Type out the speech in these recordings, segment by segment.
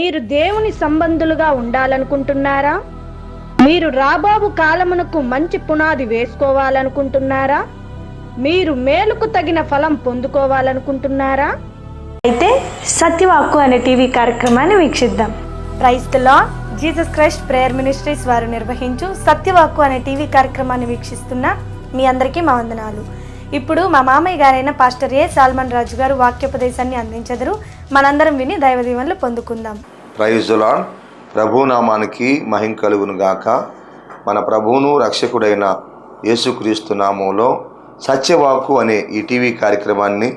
మీరు దేవుని సంబంధులుగా ఉండాలనుకుంటున్నారా? మీరు రాబోవు కాలమునకు మంచి పునాది వేసుకోవాలనుకుంటున్నారా? మీరు మేలుకు తగిన ఫలం పొందుకోవాలనుకుంటున్నారా? అయితే సత్యవాక్కు అనే టీవీ కార్యక్రమాన్ని వీక్షిద్దాం. Praise the Lord. Jesus Christ prayer ministries వారు నిర్వహించు సత్యవాక్కు అనే టీవీ కార్యక్రమాన్ని వీక్షిస్తున్న మీ అందరికీ మా వందనాలు. ఇప్పుడు మా మామయ్య గారైన పాస్టర్ ఏ సాల్మన్ రాజు గారు వాక్యోపదేశాన్ని అందించెదరు. మనందరం విని దైవ దీవెనలు పొందుకుందాం. Praise the Lord. ప్రభు నామానికి మహిమ కలుగును గాక. మన ప్రభువును రక్షకుడైన యేసుక్రీస్తు నామములో సత్యవాక్కు అనే ఈ టీవీ కార్యక్రమాన్ని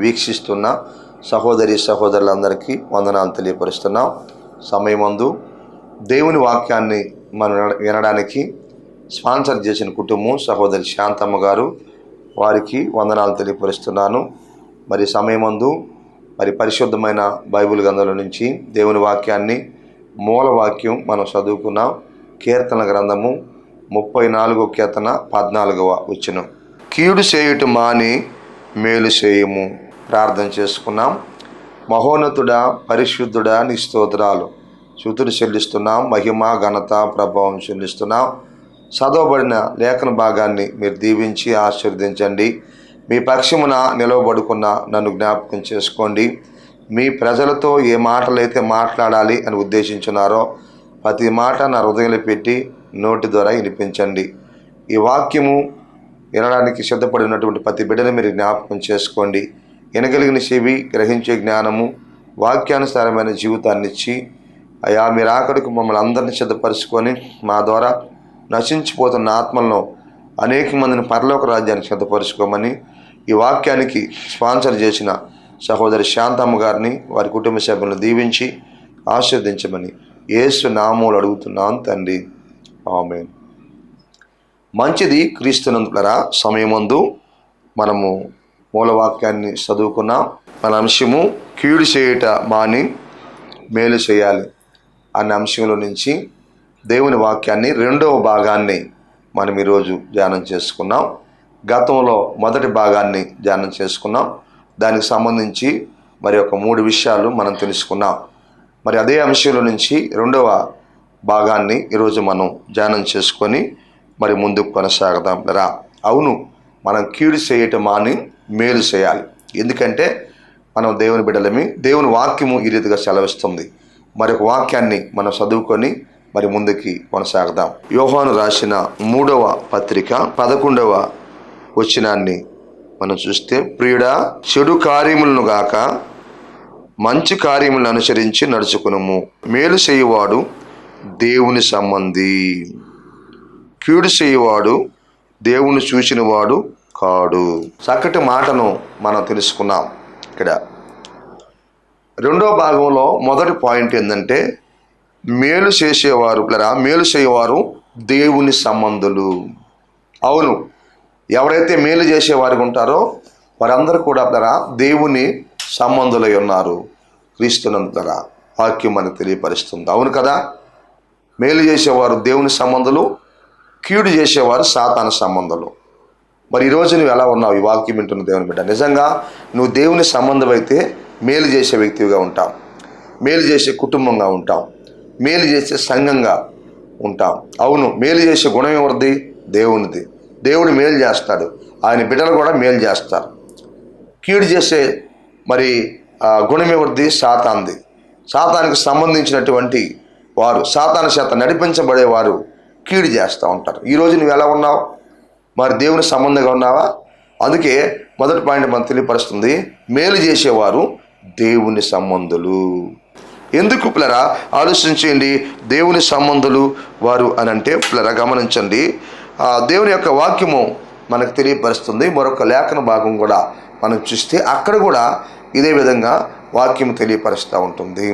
వీక్షిస్తున్న సహోదరి సహోదరులందరికీ వందనాలు తెలియపరుస్తున్నాం. సమయమందు దేవుని వాక్యాన్ని మనం వినడానికి స్పాన్సర్ చేసిన కుటుంబం సహోదరి శాంతమ్మ గారు, వారికి వందనాలు తెలియపరుస్తున్నాను. మరి సమయమందు పరిశుద్ధమైన బైబిల్ గ్రంథంలో నుంచి దేవుని వాక్యాన్ని మూల వాక్యం మనం చదువుకున్నాం. కీర్తన గ్రంథము 34 కీర్తన 14వ వచనం. కీడు చేయుట మాని మేలు చేయము. ప్రార్థన చేసుకున్నాం. మహోన్నతుడా, పరిశుద్ధుడా, నీ స్తోత్రాలు స్తుతులు చెల్లిస్తున్నాం. మహిమ ఘనత ప్రభావం చెల్లిస్తున్నాం. చదవబడిన లేఖన భాగాన్ని మీరు దీవించి ఆశీర్వదించండి. మీ పక్షమున నిలవబడుకున్న నన్ను జ్ఞాపకం చేసుకోండి. మీ ప్రజలతో ఏ మాటలైతే మాట్లాడాలి అని ఉద్దేశించున్నారో ప్రతి మాట నా హృదయంలో పెట్టి నోటి ద్వారా వినిపించండి. ఈ వాక్యము వినడానికి సిద్ధపడినటువంటి ప్రతి బిడ్డను మీరు జ్ఞాపకం చేసుకోండి. వినగలిగిన చెవి, గ్రహించే జ్ఞానము, వాక్యానుసారమైన జీవితాన్ని ఇచ్చి అయా మీరు ఆఖరికి మమ్మల్ని అందరినీ సిద్ధపరుచుకొని మా ద్వారా నశించిపోతున్న ఆత్మలను అనేక మందిని పరలోక రాజ్యానికి సిద్ధపరుచుకోమని ఈ వాక్యానికి స్పాన్సర్ చేసిన సహోదరి శాంతమ్మ గారిని, వారి కుటుంబ సభ్యులను దీవించి ఆశీర్వదించమని యేసు నామములో అడుగుతున్నాను తండ్రి, ఆమేన్. మంచిది క్రీస్తునందులరా. సమయమందు మనము మూలవాక్యాన్ని చదువుకున్నాం. మన అంశము కీడు చేయుట మాని మేలు చేయాలి అనే అంశంలో నుంచి దేవుని వాక్యాన్ని 2వ భాగాన్ని మనం ఈరోజు ధ్యానం చేసుకున్నాం. గతంలో మొదటి భాగాన్ని ధ్యానం చేసుకున్నాం. దానికి సంబంధించి మరి ఒక 3 విషయాలు మనం తెలుసుకున్నాం. మరి అదే అంశంలో నుంచి 2వ భాగాన్ని ఈరోజు మనం ధ్యానం చేసుకొని మరి ముందుకు కొనసాగదాం రా. అవును, మనం కీడు చేయటం మాని మేలు చేయాలి. ఎందుకంటే మనం దేవుని బిడ్డలమి. దేవుని వాక్యము ఈ రీతిగా సెలవిస్తుంది. మరి ఒక వాక్యాన్ని మనం చదువుకొని మరి ముందుకి కొనసాగదాం. యోహాను రాసిన 3వ పత్రిక 11వ వచనాన్ని మనం చూస్తే, ప్రియుడా, చెడు కార్యములను గాక మంచి కార్యములను అనుసరించి నడుచుకునుము. మేలు చేయువాడు దేవుని సంబంధి, కీడు చేయువాడు దేవుని చూసినవాడు కాడు. చక్కటి మాటను మనం తెలుసుకున్నాం. ఇక్కడ 2వ భాగంలో మొదటి పాయింట్ ఏంటంటే, మేలు చేసేవారు దేవుని సంబంధులు. అవును, ఎవరైతే మేలు చేసేవారు ఉంటారో వారందరూ కూడా దేవుని సంబంధులై ఉన్నారు. క్రీస్తునందులరా వాక్యం మనకు తెలియపరుస్తుంది. అవును కదా, మేలు చేసేవారు దేవుని సంబంధులు, కీడు చేసేవారు సాతాను సంబంధులు. మరి ఈరోజు నువ్వు ఎలా ఉన్నావు? ఈ వాక్యం వింటున్న దేవుని బిడ్డ, నిజంగా నువ్వు దేవుని సంబంధం అయితే మేలు చేసే వ్యక్తిగా ఉంటాం, మేలు చేసే కుటుంబంగా ఉంటాం, మేలు చేసే సంఘంగా ఉంటాం. అవును, మేలు చేసే గుణం ఎవరిది? దేవునిది. దేవుడు మేలు చేస్తాడు, ఆయన బిడ్డలు కూడా మేలు చేస్తారు. కీడు చేసే మరి గుణం ఎవరిది? సాతాన్ది. సాతానికి సంబంధించినటువంటి వారు, సాతాను చేత నడిపించబడేవారు కీడు చేస్తూ ఉంటారు. ఈరోజు నువ్వు ఎలా ఉన్నావు? మరి దేవుని సంబంధంగా ఉన్నావా? అందుకే మొదటి పాయింట్ మనం తెలియపరుస్తుంది, మేలు చేసేవారు దేవుని సంబంధులు. ఎందుకు పిల్లరా ఆలోచించండి, దేవుని సంబంధులు వారు అని అంటే పిల్లరా గమనించండి, దేవుని యొక్క వాక్యము మనకు తెలియపరుస్తుంది. మరొక లేఖన భాగం కూడా మనం చూస్తే అక్కడ కూడా ఇదే విధంగా వాక్యం తెలియపరుస్తూ ఉంటుంది.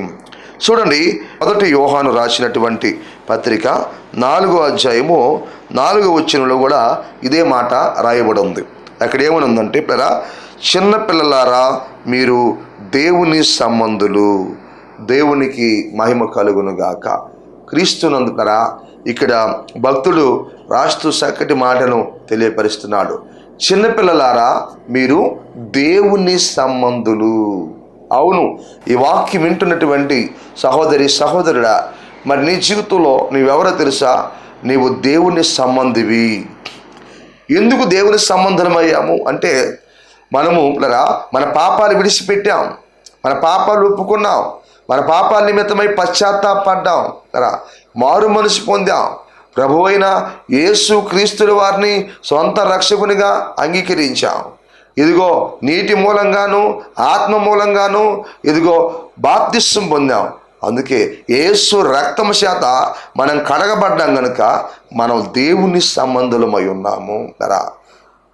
చూడండి, మొదటి యోహాను రాసినటువంటి పత్రిక 4వ అధ్యాయము 4వ వచనంలో కూడా ఇదే మాట రాయబడి ఉంది. అక్కడ ఏమని ఉందంటే, చిన్న పిల్లలారా మీరు దేవుని సంబంధులు, దేవునికి మహిమ కలుగును గాక. క్రీస్తునందుకరా ఇక్కడ భక్తుడు రాస్తూ చక్కటి మాటను తెలియపరుస్తున్నాడు. చిన్నపిల్లలారా మీరు దేవుని సంబంధులు. అవును, ఈ వాక్యం వింటున్నటువంటి సహోదరి సహోదరుడా, మరి నీ జీవితంలో నీవెవరో తెలుసా? నీవు దేవుని సంబంధివి. ఎందుకు దేవుని సంబంధమయ్యాము అంటే, మనము మన పాపాలు విడిచిపెట్టాం, మన పాపాలు ఒప్పుకున్నాం, మన పాపాల నిమిత్తమై పశ్చాత్తాపడ్డాం, మారు మనసు పొందాం. ప్రభు అయిన యేసు క్రీస్తుల వారిని సొంత రక్షకునిగా అంగీకరించాం. ఇదిగో నీటి మూలంగాను ఆత్మ మూలంగాను ఇదిగో బాప్తిస్వం పొందాం. అందుకే యేసు రక్తము చేత మనం కడగబడ్డాం కనుక మనం దేవుని సంబంధులమై ఉన్నాము కదా.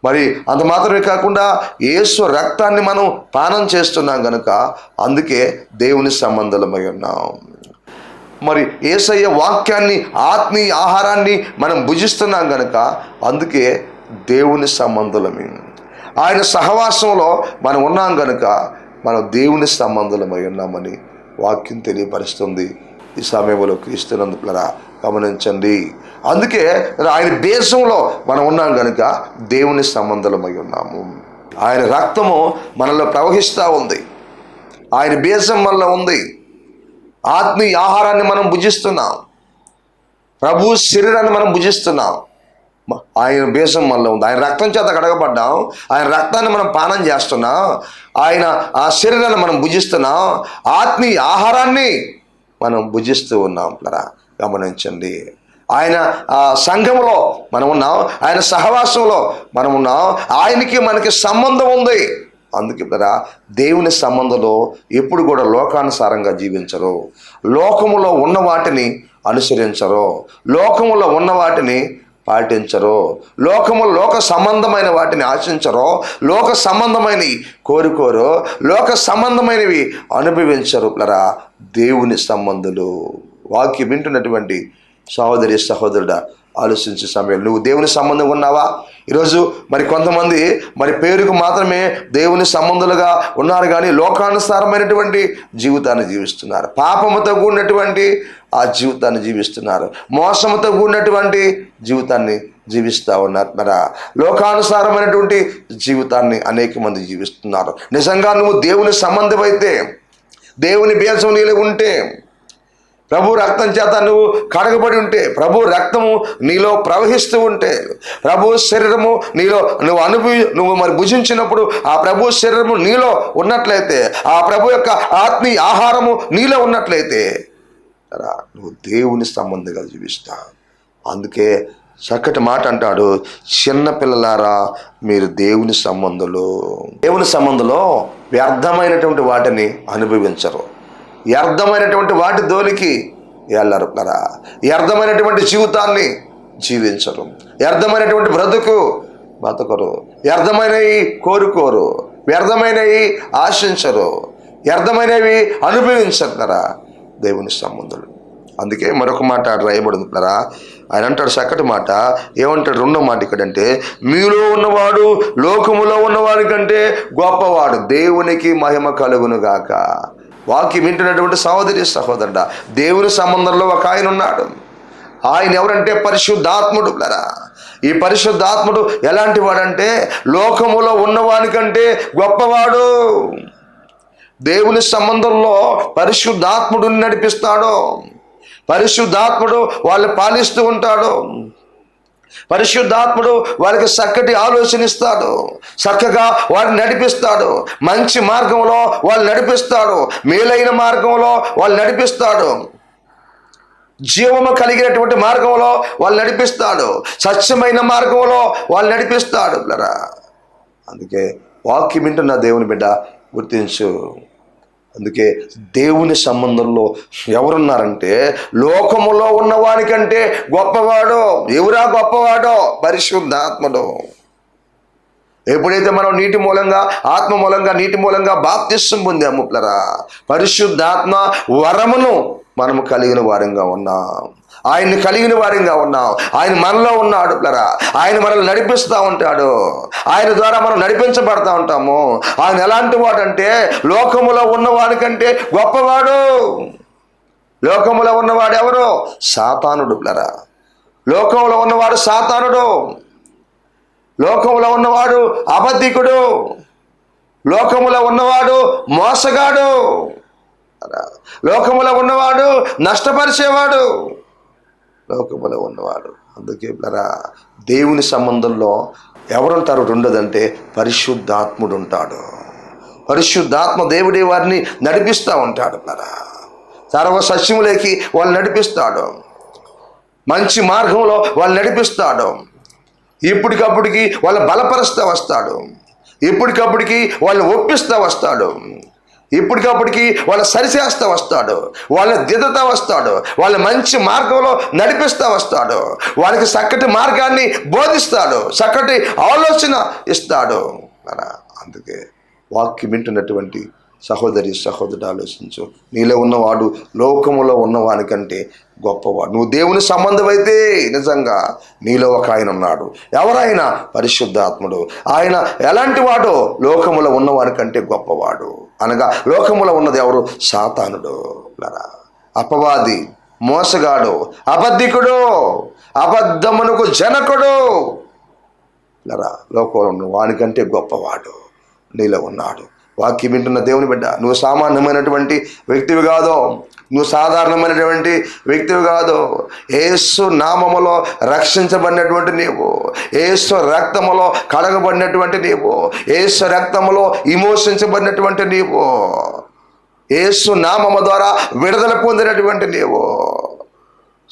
మరి అంత మాత్రమే కాకుండా యేసు రక్తాన్ని మనం పానం చేస్తున్నాం కనుక అందుకే దేవుని సంబంధులమై ఉన్నాం. మరి యేసయ్య వాక్యాన్ని, ఆత్మీయ ఆహారాన్ని మనం భుజిస్తున్నాం కనుక అందుకే దేవుని సంబంధులమే. ఆయన సహవాసంలో మనం ఉన్నాం కనుక మనం దేవుని సంబంధులమై ఉన్నామని వాక్యం తెలియపరుస్తుంది. ఈ సమయంలో క్రీస్తునందులరా గమనించండి. అందుకే ఆయన దేశంలో మనం ఉన్నాం కనుక దేవుని సంబంధులమై ఉన్నాము. ఆయన రక్తము మనలో ప్రవహిస్తూ ఉంది, ఆయన దేశం మనలో ఉంది. ఆత్మీయ ఆహారాన్ని మనం భుజిస్తున్నాం, ప్రభు శరీరాన్ని మనం భుజిస్తున్నాం. ఆయన బేసం మనలో ఉంది, ఆయన రక్తం చేత కడగబడ్డాం, ఆయన రక్తాన్ని మనం పానం చేస్తున్నాం, ఆయన ఆ శరీరాన్ని మనం భుజిస్తున్నాం, ఆత్మీయ ఆహారాన్ని మనం భుజిస్తూ ఉన్నాం. గమనించండి. ఆయన సంఘంలో మనం ఉన్నాం, ఆయన సహవాసంలో మనం ఉన్నాం, ఆయనకి మనకి సంబంధం ఉంది. అందుకే దేవుని సంబంధంలో ఎప్పుడు కూడా లోకానుసారంగా జీవించరు, లోకములో ఉన్న వాటిని అనుసరించరు, లోకములో ఉన్న వాటిని పాటించరు, లోక సంబంధమైన వాటిని ఆశించరు, లోక సంబంధమైనవి కోరుకోరు, లోక సంబంధమైనవి అనుభవించరు. దేవుని సంబంధులు. వాక్యం వింటున్నటువంటి సహోదరి సహోదరుడా, ఆలోచించే సమయం నువ్వు దేవుని సంబంధం ఉన్నావా? ఈరోజు మరి కొంతమంది మరి పేరుకు మాత్రమే దేవుని సంబంధులుగా ఉన్నారు, కానీ లోకానుసారమైనటువంటి జీవితాన్ని జీవిస్తున్నారు, పాపముతో కూడినటువంటి ఆ జీవితాన్ని జీవిస్తున్నారు, మోసముతో కూడినటువంటి జీవితాన్ని జీవిస్తూ ఉన్నారు. లోకానుసారమైనటువంటి జీవితాన్ని అనేక మంది జీవిస్తున్నారు. నిజంగా నువ్వు దేవుని సంబంధం అయితే, దేవుని బేసం నీలో ఉంటే, ప్రభు రక్తం చేత నువ్వు కడగబడి ఉంటే, ప్రభు రక్తము నీలో ప్రవహిస్తూ ఉంటే, ప్రభు శరీరము నీలో నువ్వు మరి భుజించినప్పుడు ఆ ప్రభు శరీరము నీలో ఉన్నట్లయితే, ఆ ప్రభు యొక్క ఆత్మీయ ఆహారము నీలో ఉన్నట్లయితే నువ్వు దేవుని సంబంధంగా జీవిస్తావు. అందుకే చక్కటి మాట అంటాడు, చిన్న పిల్లలారా మీరు దేవుని సంబంధులు. దేవుని సంబంధంలో వ్యర్థమైనటువంటి వాటిని అనుభవించరు, వ్యర్థమైనటువంటి వాటి దోలికి వెళ్ళరు, వ్యర్థమైనటువంటి జీవితాన్ని జీవించరు, వ్యర్థమైనటువంటి బతకరు, వ్యర్థమైనవి కోరుకోరు, వ్యర్థమైనవి ఆశించరు, వ్యర్థమైనవి అనుభవించరు దేవుని సంబంధులు. అందుకే మరొక మాట రాయబడింది. ఆయన అంటాడు చక్కటి మాట, ఏమంటాడు? రెండో మాట ఇక్కడంటే, మీలో ఉన్నవాడు లోకములో ఉన్నవాడి కంటే గొప్పవాడు, దేవునికి మహిమ కలుగును గాక. వాక్యం వింటున్నటువంటి సహోదరి సహోదరుడా, దేవుని సంబంధంలో ఒక ఆయన ఉన్నాడు. ఆయన ఎవరంటే పరిశుద్ధాత్ముడు. ఈ పరిశుద్ధాత్ముడు ఎలాంటి వాడంటే లోకములో ఉన్నవాని కంటే గొప్పవాడు. దేవుని సంబంధంలో పరిశుద్ధాత్ముడు నడిపిస్తాడు, పరిశుద్ధాత్ముడు వాళ్ళు పాలిస్తూ ఉంటాడు, పరిశుద్ధాత్ముడు వాళ్ళకి చక్కటి ఆలోచన ఇస్తాడు, చక్కగా వారిని నడిపిస్తాడు, మంచి మార్గంలో వాళ్ళు నడిపిస్తాడు, మేలైన మార్గంలో వాళ్ళు నడిపిస్తాడు, జీవము కలిగినటువంటి మార్గంలో వాళ్ళు నడిపిస్తాడు, సత్యమైన మార్గంలో వాళ్ళు నడిపిస్తాడు. అందుకే వాక్యం వింటున్న దేవుని బిడ్డ గుర్తించు. అందుకే దేవుని సంబంధంలో ఎవరున్నారంటే లోకములో ఉన్నవానికంటే గొప్పవాడు. ఎవరా గొప్పవాడో? పరిశుద్ధాత్ముడు. ఎప్పుడైతే మనం నీటి మూలంగా, ఆత్మ మూలంగా, నీటి మూలంగా బాప్తిస్వం పొందాము, పరిశుద్ధాత్మ వరమును మనము కలిగిన వారంగా ఉన్నాం, ఆయన్ని కలిగిన వారంగా ఉన్నాం. ఆయన మనలో ఉన్నాడు. ఆయన మనల్ని నడిపిస్తూ ఉంటాడు, ఆయన ద్వారా మనం నడిపించబడతా ఉంటాము. ఆయన ఎలాంటి వాడంటే లోకములో ఉన్నవాడికంటే గొప్పవాడు. లోకములో ఉన్నవాడు ఎవరు? సాతానుడు. లోకంలో ఉన్నవాడు సాతానుడు, లోకంలో ఉన్నవాడు అబద్ధికుడు, లోకములో ఉన్నవాడు మోసగాడు, లోకములో ఉన్నవాడు నష్టపరిచేవాడు, లోకములో ఉన్నవాడు. అందుకే దేవుని సంబంధంలో ఎవరుంటారు? రెండోదంటే పరిశుద్ధాత్ముడు ఉంటాడు. పరిశుద్ధాత్మ దేవుడే వారిని నడిపిస్తూ ఉంటాడు. సర్వ సత్యములోకి వాళ్ళు నడిపిస్తాడు, మంచి మార్గంలో వాళ్ళు నడిపిస్తాడు. ఇప్పటికప్పటికి వాళ్ళు బలపరుస్తూ వస్తాడు, ఇప్పటికప్పటికి వాళ్ళని ఒప్పిస్తూ వస్తాడు, ఇప్పటికప్పటికి వాళ్ళు సరిచేస్తూ వస్తాడు, వాళ్ళని దిద్దుతూ వస్తాడు, వాళ్ళ మంచి మార్గంలో నడిపిస్తూ వస్తాడు, వాళ్ళకి చక్కటి మార్గాన్ని బోధిస్తాడు, చక్కటి ఆలోచన ఇస్తాడు. అందుకే వాక్యం వింటున్నటువంటి సహోదరి సహోదరుడు ఆలోచించు. నీలో ఉన్నవాడు లోకములో ఉన్నవానికంటే గొప్పవాడు. నువ్వు దేవుని సంబంధం అయితే నిజంగా నీలో ఒక ఆయన ఉన్నాడు. ఎవరైనా? పరిశుద్ధాత్ముడు. ఆయన ఎలాంటి వాడో లోకములో ఉన్నవానికంటే గొప్పవాడు. అనగా లోకములో ఉన్నది ఎవరు? సాతానుడు, అపవాది, మోసగాడు, అబద్ధికుడు, అబద్ధమునకు జనకుడు. లోకంలో ఉన్న వానికంటే గొప్పవాడు నీలో ఉన్నాడు. వాక్యం వింటున్న దేవుని బిడ్డ, నువ్వు సామాన్యమైనటువంటి వ్యక్తివి కాదు, నువ్వు సాధారణమైనటువంటి వ్యక్తివి కాదు. యేసు నామములో రక్షించబడినటువంటి నీవు, యేసు రక్తములో కడగబడినటువంటి నీవు, యేసు రక్తములో విమోచించబడినటువంటి నీవు, యేసు నామము ద్వారా విడుదల పొందినటువంటి నీవు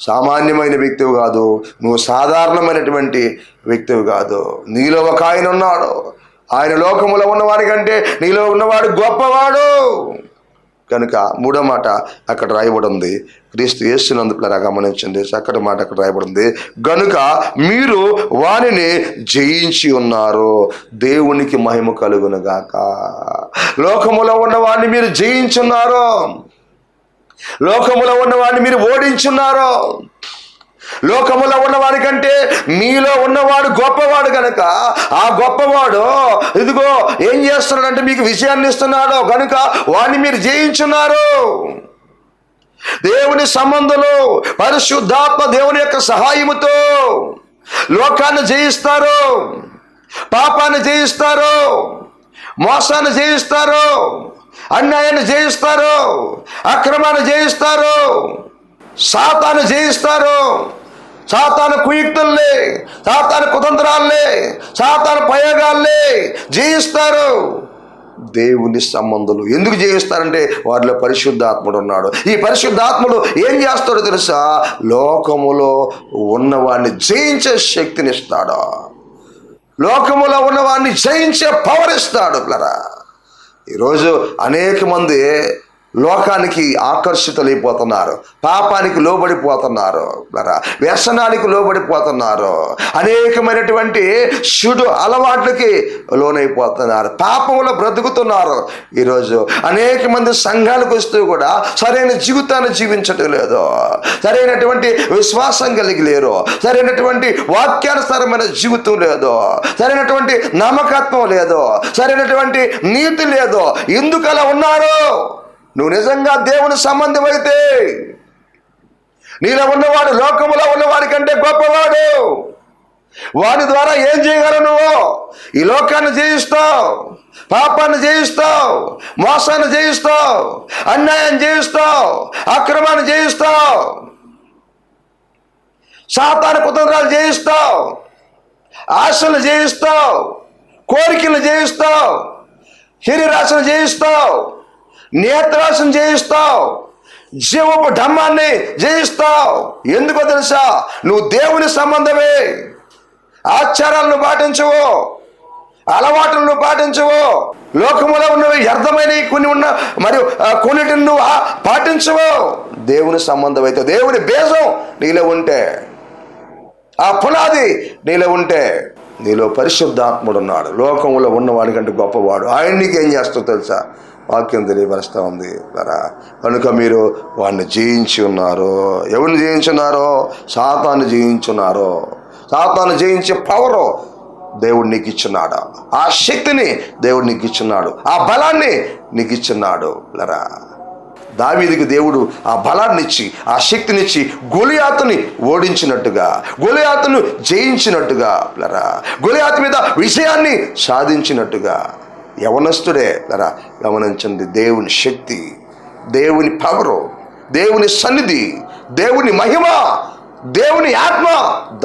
సామాన్యమైన వ్యక్తివి కాదు, నువ్వు సాధారణమైనటువంటి వ్యక్తివి కాదు. నీలో ఒక ఆయన ఉన్నాడు. ఆయన లోకములో ఉన్నవాడి కంటే నీలో ఉన్నవాడు గొప్పవాడు. కనుక మూడో మాట అక్కడ రాయబడి ఉంది, క్రీస్తు యేసునందు గమనించండి, చక్కటి మాట అక్కడ రాయబడి ఉంది. గనుక మీరు వానిని జయించి ఉన్నారు, దేవునికి మహిమ కలుగునుగాక. లోకములో ఉన్నవాడిని మీరు జయించున్నారు, లోకములో ఉన్నవాడిని మీరు ఓడించున్నారు. లోకములో ఉన్నవాడి కంటే మీలో ఉన్నవాడు గొప్పవాడు కనుక ఆ గొప్పవాడు ఇదిగో ఏం చేస్తున్నాడంటే మీకు విజయాన్ని ఇస్తున్నాడు. కనుక వాడిని మీరు జయించున్నారు. దేవుని సంబంధులు పరిశుద్ధాత్మ దేవుని యొక్క సహాయముతో లోకాన్ని జయిస్తారు, పాపాన్ని జయిస్తారు, మోసాన్ని జయిస్తారు, అన్యాయాన్ని జయిస్తారు, అక్రమాన్ని జయిస్తారు, సాతాను జయిస్తారు. సాతాను కుయుక్తుల్ని, సాతాను కుతంత్రాల్ని, సాతాను ప్రయోగాల్ని జయిస్తారు. దేవుని సంబంధులు ఎందుకు జయిస్తారంటే వారిలో పరిశుద్ధాత్ముడు ఉన్నాడు. ఈ పరిశుద్ధాత్ముడు ఏం చేస్తాడో తెలుసా? లోకములో ఉన్నవాడిని జయించే శక్తిని ఇస్తాడు, లోకములో ఉన్నవాడిని జయించే పవర్ ఇస్తాడు. ఈరోజు అనేక మంది లోకానికి ఆకర్షితులైపోతున్నారు, పాపానికి లోబడిపోతున్నారు, వ్యసనానికి లోబడిపోతున్నారు, అనేకమైనటువంటి చెడు అలవాట్లకి లోనైపోతున్నారు, పాపంలో బ్రతుకుతున్నారు. ఈరోజు అనేక మంది సంఘాలకు వస్తూ కూడా సరైన జీవితాన్ని జీవించటం లేదు, సరైనటువంటి విశ్వాసం కలిగి లేరు, సరైనటువంటి వాక్యానుసారమైన జీవితం లేదు, సరైనటువంటి నమ్మకత్వం లేదు, సరైనటువంటి నీతి లేదు. ఎందుకు అలా ఉన్నారు? నువ్వు నిజంగా దేవుని సంబంధం అయితే నీలో ఉన్నవాడు లోకములో ఉన్నవాడి కంటే గొప్పవాడు. వాడి ద్వారా ఏం చేయగలవు? నువ్వు ఈ లోకాన్ని జయిస్తావు, పాపాన్ని జయిస్తావు, మోసాన్ని జయిస్తావు, అన్యాయం జయిస్తావు, అక్రమాన్ని జయిస్తావు, సాతాను కుతంత్రాలు జయిస్తావు, ఆశలు జయిస్తావు, కోరికలు జయిస్తావు, శరీరాశను జయిస్తావు, నేత్రాశను జయిస్తావు, జీవపు ఢమ్మాన్ని జయిస్తావు. ఎందుకో తెలుసా? నువ్వు దేవుని సంబంధమే. ఆచారాలను పాటించవు, అలవాట్లను పాటించవు, లోకములో ఉన్నవి వ్యర్థమైనవి కొన్ని ఉన్న మరియు కొన్నిటిని నువ్వు పాటించవు. దేవుని సంబంధం అయితే, దేవుని బేజం నీలో ఉంటే, ఆ పునాది నీలో ఉంటే, నీలో పరిశుద్ధాత్ముడు ఉన్నాడు, లోకంలో ఉన్నవాడి కంటే గొప్పవాడు. ఆయన నీకేం చేస్తావు తెలుసా? వాక్యం తెలియపరుస్తూ ఉంది. కనుక మీరు వాడిని జయించి ఉన్నారు. ఎవరిని జయించున్నారో? సాతాను జయించున్నారు. సాతాను జయించే పవరు దేవుడు నీకు ఇచ్చున్నాడు, ఆ శక్తిని దేవుడు నీకు ఇచ్చున్నాడు, ఆ బలాన్ని నీకు ఇచ్చున్నాడు. దావీదుకి దేవుడు ఆ బలాన్ని ఇచ్చి, ఆ శక్తినిచ్చి గొలియాతుని ఓడించినట్టుగా, గొలియాతును జయించినట్టుగా, గొలియాతు మీద విజయాన్ని సాధించినట్టుగా యవనస్తుడే లరా గమనించండి. దేవుని శక్తి, దేవుని పవరు, దేవుని సన్నిధి, దేవుని మహిమ, దేవుని ఆత్మ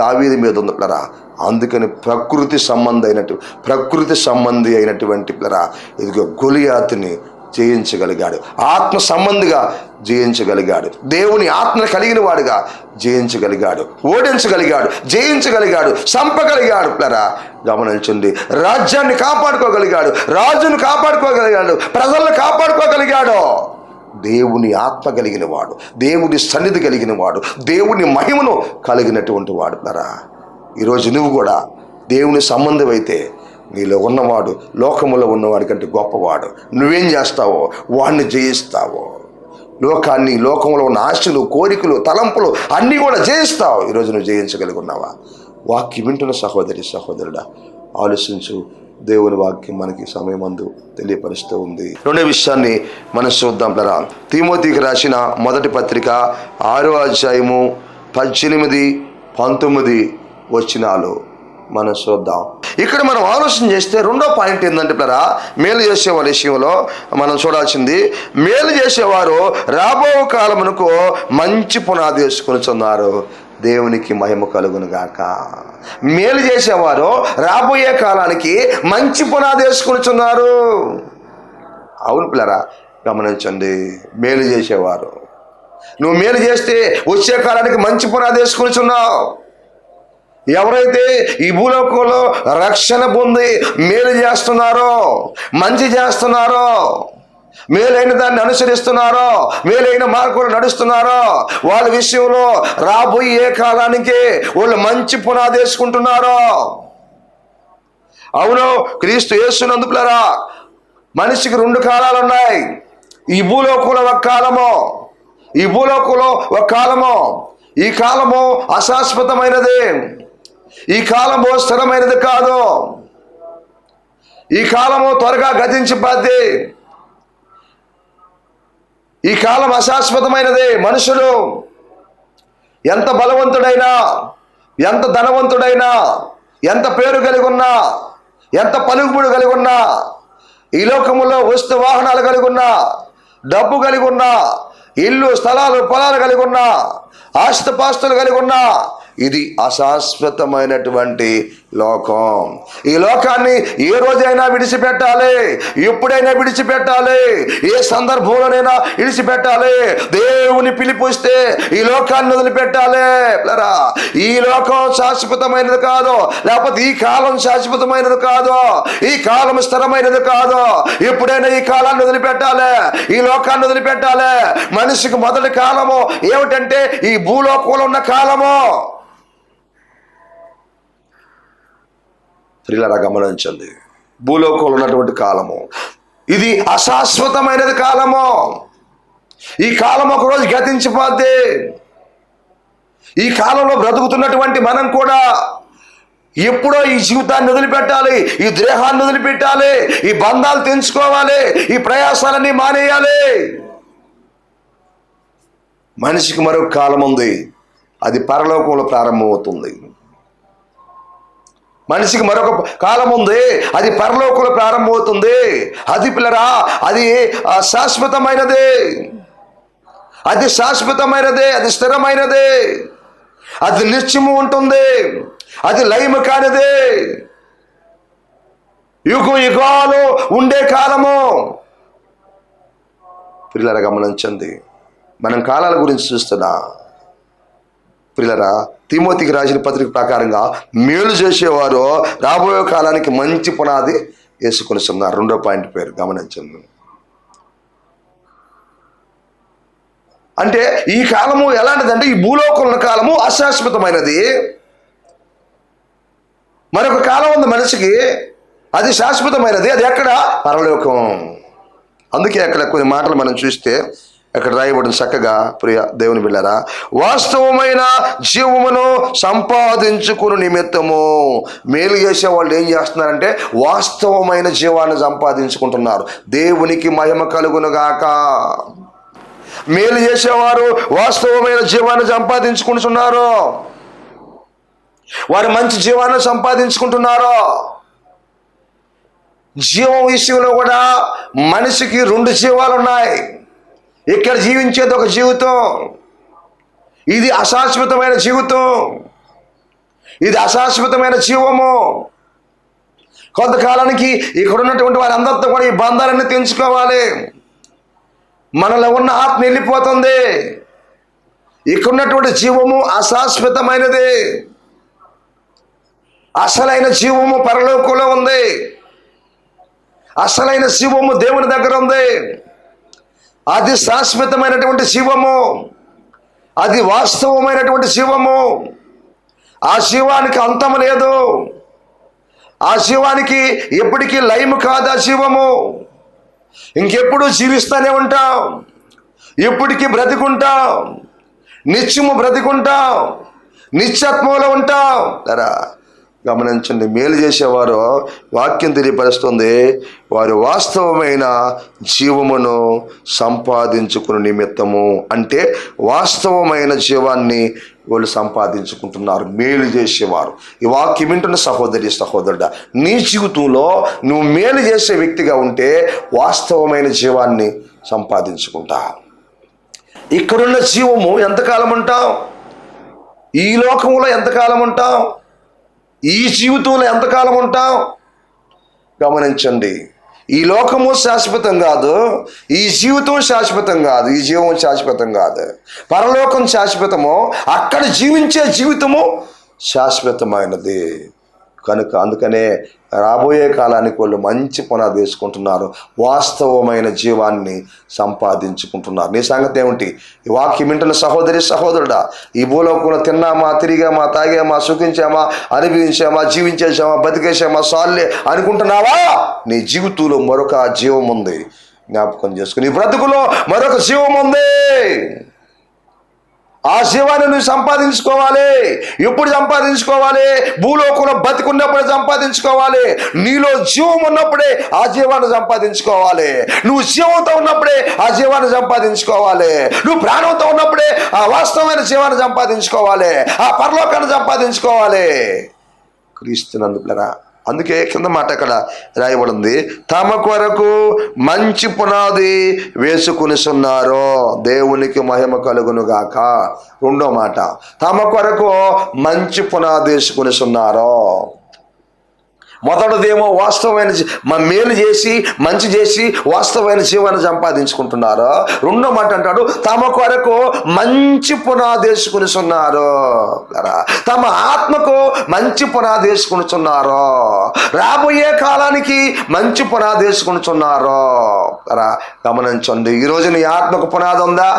దావీదు మీద ఉంది పిల్లరా. అందుకని ప్రకృతి సంబంధి అయినటువంటి పిల్లరా ఇదిగో గొలియాతుని జయించగలిగాడు. ఆత్మ సంబంధిగా జయించగలిగాడు. దేవుని ఆత్మ కలిగిన వాడుగా జయించగలిగాడు, ఓడించగలిగాడు, జయించగలిగాడు, చంపగలిగాడు పిల్లరా. గమనించండి, రాజ్యాన్ని కాపాడుకోగలిగాడు, రాజును కాపాడుకోగలిగాడు, ప్రజలను కాపాడుకోగలిగాడు. దేవుని ఆత్మ కలిగిన వాడు, దేవుని సన్నిధి కలిగిన వాడు, దేవుని మహిమను కలిగినటువంటి వాడు పిల్లరా. ఈరోజు నువ్వు కూడా దేవుని సంబంధం అయితే నీలో ఉన్నవాడు లోకములో ఉన్నవాడి కంటే గొప్పవాడు. నువ్వేం చేస్తావో వాడిని జయిస్తావో. లోకంలో ఉన్న ఆశలు, కోరికలు, తలంపులు అన్నీ కూడా జయిస్తావు. ఈరోజు నువ్వు జయించగలిగి ఉన్నావా? వాక్యం వింటున్న సహోదరుడా ఆలోచించు. దేవుని వాక్యం మనకి సమయమందు తెలియపరుస్తూ ఉంది. రెండో విషయాన్ని మనం చూద్దాం పిల్లరా. తిమోతికి రాసిన మొదటి పత్రిక 6వ అధ్యాయము 18, 19 వచనాలు మనం చూద్దాం. ఇక్కడ మనం ఆలోచన చేస్తే రెండో పాయింట్ ఏంటంటే పిల్లరా, మేలు చేసేవాళ్ళ విషయంలో మనం చూడాల్సింది, మేలు చేసేవారు రాబో కాలమునకు మంచి పునాది వేసుకొనిచున్నారు. దేవునికి మహిమ కలుగును గాక. మేలు చేసేవారు రాబోయే కాలానికి మంచి పునాది వేసుకొనిచున్నారు. అవును పిల్లరా, గమనించండి. మేలు చేసేవారు, నువ్వు మేలు చేస్తే వచ్చే కాలానికి మంచి పునాది వేసుకొనిచున్నావు. ఎవరైతే ఈ భూలోకంలో రక్షణ పొంది మేలు చేస్తున్నారో, మంచి చేస్తున్నారో, మేలైన దాన్ని అనుసరిస్తున్నారో, మేలైన మార్గంలో నడుస్తున్నారో, వాళ్ళ విషయంలో రాబోయే కాలానికి వాళ్ళు మంచి పునాది వేసుకుంటున్నారో. అవును, క్రీస్తు యేసునందు పిల్లరా మనిషికి 2 కాలాలు ఉన్నాయి. ఈ భూలోకంలో ఒక కాలము, ఈ భూలోకంలో ఒక కాలము. ఈ కాలము అశాశ్వతమైనది, ఈ కాలము స్థిరమైనది కాదు. ఈ కాలము త్వరగా గతించిపోద్ది. ఈ కాలం అశాశ్వతమైనది. మనుషులు ఎంత బలవంతుడైనా, ఎంత ధనవంతుడైనా, ఎంత పేరు కలిగి ఉన్నా, ఎంత పలుకుబడి కలిగి ఉన్నా, ఈ లోకములో వస్తు వాహనాలు కలిగి ఉన్నా, డబ్బు కలిగి ఉన్నా, ఇల్లు స్థలాలు పొలాలు కలిగి ఉన్నా, ఆస్తిపాస్తులు కలిగి ఉన్నా, ఇది అశాశ్వతమైనటువంటి లోకం. ఈ లోకాన్ని ఏ రోజైనా విడిచిపెట్టాలి, ఎప్పుడైనా విడిచిపెట్టాలి, ఏ సందర్భంలోనైనా విడిచిపెట్టాలి. దేవుని పిలిపిస్తే ఈ లోకాన్ని వదిలిపెట్టాలి. ఈ లోకం శాశ్వతమైనది కాదు, లేకపోతే ఈ కాలం శాశ్వతమైనది కాదు, ఈ కాలం స్థిరమైనది కాదు. ఎప్పుడైనా ఈ కాలాన్ని వదిలిపెట్టాలి, ఈ లోకాన్ని వదిలిపెట్టాలి. మనిషికి మొదటి కాలము ఏమిటంటే ఈ భూలోకంలో ఉన్న కాలము. ప్రియులారా గమనించండి, భూలోకంలో ఉన్నటువంటి కాలము ఇది అశాశ్వతమైనది కాలము. ఈ కాలం ఒకరోజు గతించిపోద్ది. ఈ కాలంలో బ్రతుకుతున్నటువంటి మనం కూడా ఎప్పుడో ఈ జీవితాన్ని వదిలిపెట్టాలి, ఈ దేహాన్ని వదిలిపెట్టాలి, ఈ బంధాలు తెంచుకోవాలి, ఈ ప్రయాసాలన్నీ మానేయాలి. మనిషికి మరొక కాలం ఉంది, అది పరలోకంలో ప్రారంభమవుతుంది. మనిషికి మరొక కాలం ఉంది, అది పరలోకంలో ప్రారంభమవుతుంది. అది పిల్లరా, అది శాశ్వతమైనది, అది శాశ్వతమైనది, అది స్థిరమైనది, అది నిత్యము ఉంటుంది, అది లయము కానిది, యుగాలు ఉండే కాలము. పిల్లరా గమనించండి, మనం కాలాల గురించి చూస్తున్నా. పిల్లరా, తిమోతికి రాసిన పత్రిక ప్రకారంగా మేలు చేసేవారు రాబోయే కాలానికి మంచి పునాది వేసుకొని ఉన్నారు. రెండో పాయింట్ పేరు గమనించండి. అంటే ఈ కాలము ఎలాంటిదంటే ఈ భూలోకంలో కాలము అశాశ్వతమైనది. మరొక కాలం ఉంది మనిషికి, అది శాశ్వతమైనది. అది ఎక్కడ? పరలోకం. అందుకే అక్కడ కొన్ని మాటలు మనం చూస్తే అక్కడ రాయబడిన చక్కగా, ప్రియ దేవుని బిడ్డలారా, వాస్తవమైన జీవమును సంపాదించుకుని నిమిత్తము. మేలు చేసే వాళ్ళు ఏం చేస్తున్నారంటే వాస్తవమైన జీవాన్ని సంపాదించుకుంటున్నారు. దేవునికి మహిమ కలుగును గాక. మేలు చేసేవారు వాస్తవమైన జీవాన్ని సంపాదించుకుంటున్నారు. వారు మంచి జీవాన్ని సంపాదించుకుంటున్నారు. జీవం విషయంలో కూడా మనిషికి 2 జీవాలు ఉన్నాయి. ఇక్కడ జీవించేది ఒక జీవితం, ఇది అశాశ్వతమైన జీవితం, ఇది అశాశ్వతమైన జీవము. కొంతకాలానికి ఇక్కడ ఉన్నటువంటి వారి అందరితో కూడా ఈ బంధాలన్నీ తెంచుకోవాలి. మనలో ఉన్న ఆత్మ వెళ్ళిపోతుంది. ఇక్కడ ఉన్నటువంటి జీవము అశాశ్వతమైనది. అసలైన జీవము పరలోకంలో ఉంది. అసలైన జీవము దేవుని దగ్గర ఉంది. అది శాశ్వతమైనటువంటి జీవము, అది వాస్తవమైనటువంటి జీవము. ఆ జీవానికి అంతం లేదు. ఆ జీవానికి ఎప్పటికీ లయము కాదు. ఆ జీవము ఇంకెప్పుడు జీవిస్తూనే ఉంటాం, ఎప్పటికీ బ్రతికుంటాం, నిత్యము బ్రతికుంటాం, నిత్యత్వంలో ఉంటాం. సరే గమనించండి, మేలు చేసేవారు వాక్యం తెలియపరుస్తుంది, వారు వాస్తవమైన జీవమును సంపాదించుకునే నిమిత్తము. అంటే వాస్తవమైన జీవాన్ని వాళ్ళు సంపాదించుకుంటున్నారు, మేలు చేసేవారు. ఈ వాక్యం వింటున్న సహోదరి సహోదరుడా, నీ జీవితంలో నువ్వు మేలు చేసే వ్యక్తిగా ఉంటే వాస్తవమైన జీవాన్ని సంపాదించుకుంటా. ఇక్కడున్న జీవము ఎంతకాలం ఉంటాం, ఈ లోకంలో ఎంతకాలం ఉంటాం, ఈ జీవితంలో ఎంతకాలం ఉంటాం గమనించండి. ఈ లోకము శాశ్వతం కాదు, ఈ జీవితం శాశ్వతం కాదు, ఈ జీవం శాశ్వతం కాదు. పరలోకం శాశ్వతము, అక్కడ జీవించే జీవితము శాశ్వతమైనది. కనుక అందుకనే రాబోయే కాలానికి వాళ్ళు మంచి పునాది వేసుకుంటున్నారు, వాస్తవమైన జీవాన్ని సంపాదించుకుంటున్నారు. నీ సంగతి ఏమిటి? ఈ వాక్యం వింటున్న సహోదరి సహోదరుడా, ఈ భూలోకంలో తిన్నామా, తిరిగామా, తాగామా, సుఖించామా, అనుభవించామా, జీవించేసామా, బతికేసామా, సాల్లే అనుకుంటున్నావా? నీ జీవితంలో మరొక జీవం ఉంది, జ్ఞాపకం చేసుకుని. నీ బ్రతుకులో మరొక జీవం ఉంది. ఆ జీవాన్ని నువ్వు సంపాదించుకోవాలి. ఎప్పుడు సంపాదించుకోవాలి? భూలోకంలో బతికున్నప్పుడే సంపాదించుకోవాలి. నీలో జీవం ఉన్నప్పుడే ఆ జీవాన్ని సంపాదించుకోవాలి. నువ్వు జీవంతో ఉన్నప్పుడే ఆ జీవాన్ని సంపాదించుకోవాలి. నువ్వు ప్రాణంతో ఉన్నప్పుడే ఆ వాస్తవమైన జీవాన్ని సంపాదించుకోవాలి, ఆ పరలోకాన్ని సంపాదించుకోవాలి. క్రీస్తునందుకులరా, అందుకే కింద మాట అక్కడ రాయబడింది, తమ కొరకు మంచి పునాది వేసుకునిస్తున్నారు, దేవునికి మహిమ కలుగును గాక. రెండో మాట, తమ కొరకు మంచి పునాది వేసుకునిస్తున్నారు. మొదటిదేమో వాస్తవమైన మేలు చేసి మంచి చేసి వాస్తవమైన జీవాన్ని సంపాదించుకుంటున్నారు. రెండో మాట అంటాడు, తమ కొరకు మంచి పునాది వేసుకునిస్తున్నారు, తమ ఆత్మకు మంచి పునాది వేసుకునిస్తున్నారు, రాబోయే కాలానికి మంచి పునాది వేసుకునిస్తున్నారు. గమనించండి, ఈరోజు నీ ఆత్మకు పునాది ఉందా?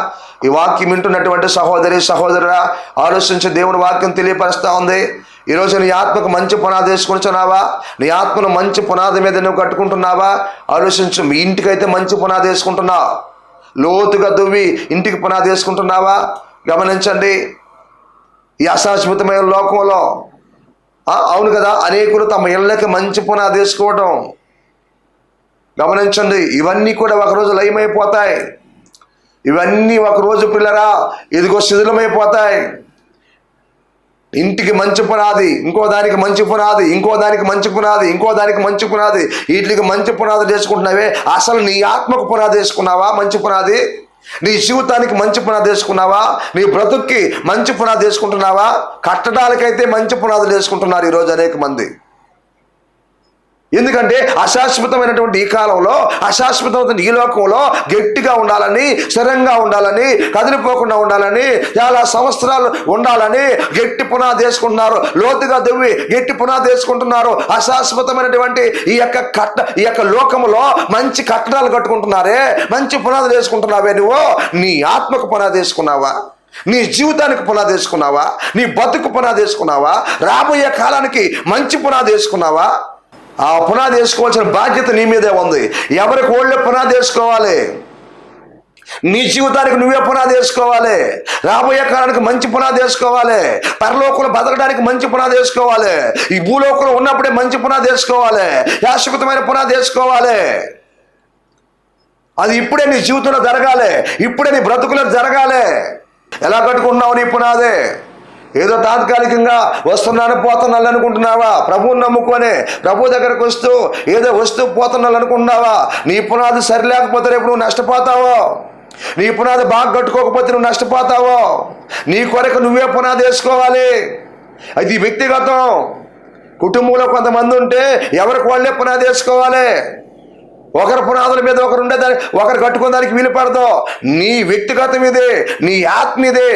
ఈ వాక్యం వింటున్నటువంటి సహోదరి సహోదరురా, ఆలోచించి దేవుని వాక్యం తెలియపరుస్తూ ఉంది. ఈరోజు నీ ఆత్మకు మంచి పునాది వేసుకుంటున్నావా? నీ ఆత్మను మంచి పునాది మీద నువ్వు కట్టుకుంటున్నావా? ఆలోచించు. మీ ఇంటికైతే మంచి పునాది వేసుకుంటున్నావు, లోతుగా దువ్వి ఇంటికి పునాది వేసుకుంటున్నావా? గమనించండి, ఈ అశాశ్వతమైన లోకంలో అవును కదా, అనేకులు తమ ఇళ్ళకి మంచి పునాది వేసుకోవడం. గమనించండి, ఇవన్నీ కూడా ఒకరోజు లయమైపోతాయి. ఇవన్నీ ఒకరోజు పిల్లరా ఇదిగో శిథిలమైపోతాయి. ఇంటికి మంచి పునాది, ఇంకో దానికి మంచి పునాది, ఇంకో దానికి మంచి పునాది, ఇంకో దానికి మంచి పునాది, వీటికి మంచి పునాది వేసుకుంటున్నావే. అసలు నీ ఆత్మకు పునాది వేసుకున్నావా? మంచి పునాది. నీ జీవితానికి మంచి పునాది వేసుకున్నావా? నీ బ్రతుక్కి మంచి పునాది వేసుకుంటున్నావా? కట్టడాలకైతే మంచి పునాదులు వేసుకుంటున్నారు ఈరోజు అనేక మంది. ఎందుకంటే అశాశ్వతమైనటువంటి ఈ కాలంలో, అశాశ్వతమైన ఈ లోకంలో గట్టిగా ఉండాలని, స్థిరంగా ఉండాలని, కదిలిపోకుండా ఉండాలని, చాలా సంవత్సరాలు ఉండాలని గట్టి పునాది వేసుకుంటున్నారు. లోతుగా దువ్వి గట్టి పునాది వేసుకుంటున్నారు. అశాశ్వతమైనటువంటి ఈ యొక్క లోకంలో మంచి కట్టడాలు కట్టుకుంటున్నారే, మంచి పునాదులు వేసుకుంటున్నావే. నువ్వు నీ ఆత్మకు పునాది వేసుకున్నావా? నీ జీవితానికి పునాది వేసుకున్నావా? నీ బతుకు పునాది వేసుకున్నావా? రాబోయే కాలానికి మంచి పునాది వేసుకున్నావా? ఆ పునాది వేసుకోవాల్సిన బాధ్యత నీ మీదే ఉంది. ఎవరికి ఓళ్ళే పునాది వేసుకోవాలి. నీ జీవితానికి నువ్వే పునాది వేసుకోవాలి. రాబోయే కాలానికి మంచి పునాది వేసుకోవాలి. పరలోకంలో బతకడానికి మంచి పునాది వేసుకోవాలి. ఈ భూలోకంలో ఉన్నప్పుడే మంచి పునాది వేసుకోవాలి. శాశ్వతమైన పునాది వేసుకోవాలి. అది ఇప్పుడే నీ జీవితంలో జరగాలి, ఇప్పుడే నీ బ్రతుకులో జరగాలి. ఎలా కట్టుకుంటున్నావు నీ పునాది? ఏదో తాత్కాలికంగా వస్తున్నాను పోతున్నాను అనుకుంటున్నావా? ప్రభువుని నమ్ముకొని ప్రభు దగ్గరకు వస్తూ ఏదో వస్తూ పోతున్నాను అనుకుంటున్నావా? నీ పునాది సరిలేకపోతే రేపు నువ్వు నష్టపోతావో. నీ పునాది బాగా కట్టుకోకపోతే నువ్వు నష్టపోతావో. నీ కొరకు నువ్వే పునాది వేసుకోవాలి. అది వ్యక్తిగతం. కుటుంబంలో కొంతమంది ఉంటే ఎవరికి వాళ్ళే పునాది వేసుకోవాలి. ఒకరి పునాదుల మీద ఒకరు ఉండేదాన్ని ఒకరు కట్టుకునే దానికి వీలు పడదు. నీ వ్యక్తిగతం ఇదే, నీ ఆత్మ ఇదే.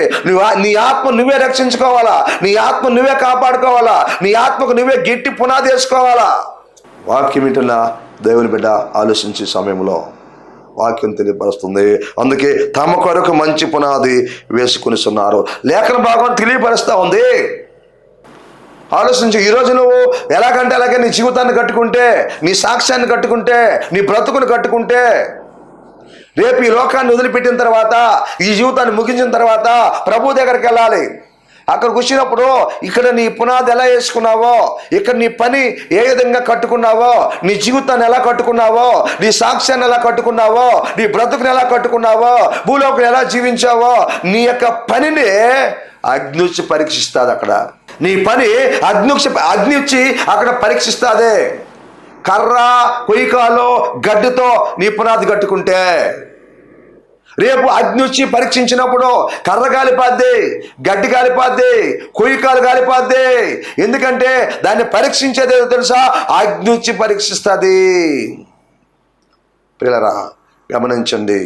నీ ఆత్మ నువ్వే రక్షించుకోవాలా, నీ ఆత్మ నువ్వే కాపాడుకోవాలా, నీ ఆత్మకు నువ్వే గట్టి పునాది వేసుకోవాలా. వాక్యం వింటున్న దేవుని బిడ్డ ఆలోచించే సమయంలో వాక్యం తెలియపరుస్తుంది. అందుకే తమ కొరకు మంచి పునాది వేసుకునిస్తున్నారు. లేఖన భాగం తెలియపరుస్తూ ఉంది. ఆలోచించు. ఈరోజు నువ్వు ఎలాగంటే అలాగే నీ జీవితాన్ని కట్టుకుంటే, నీ సాక్ష్యాన్ని కట్టుకుంటే, నీ బ్రతుకుని కట్టుకుంటే, రేపు ఈ లోకాన్ని వదిలిపెట్టిన తర్వాత, ఈ జీవితాన్ని ముగించిన తర్వాత ప్రభు దగ్గరికి వెళ్ళాలి. అక్కడికి వచ్చినప్పుడు ఇక్కడ నీ పునాది ఎలా వేసుకున్నావో, ఇక్కడ నీ పని ఏ విధంగా కట్టుకున్నావో, నీ జీవితాన్ని ఎలా కట్టుకున్నావో, నీ సాక్ష్యాన్ని ఎలా కట్టుకున్నావో, నీ బ్రతుకుని ఎలా కట్టుకున్నావో, భూలోకం ఎలా జీవించావో, నీ యొక్క పనిని అగ్ని వచ్చి పరీక్షిస్తుంది. అక్కడ నీ పని అగ్ని వచ్చి అక్కడ పరీక్షిస్తుంది. కర్ర కొయ్యకాలో గడ్డితో నీ పునాది కట్టుకుంటే రేపు అగ్ని వచ్చి పరీక్షించినప్పుడు కర్ర కాలిపోద్ది, గడ్డి కాలిపోద్ది, కొయ్యకాలు కాలిపోద్ది. ఎందుకంటే దాన్ని పరీక్షించేది ఏదో తెలుసా? అగ్ని వచ్చి పరీక్షిస్తుంది. పిల్లరా గమనించండి.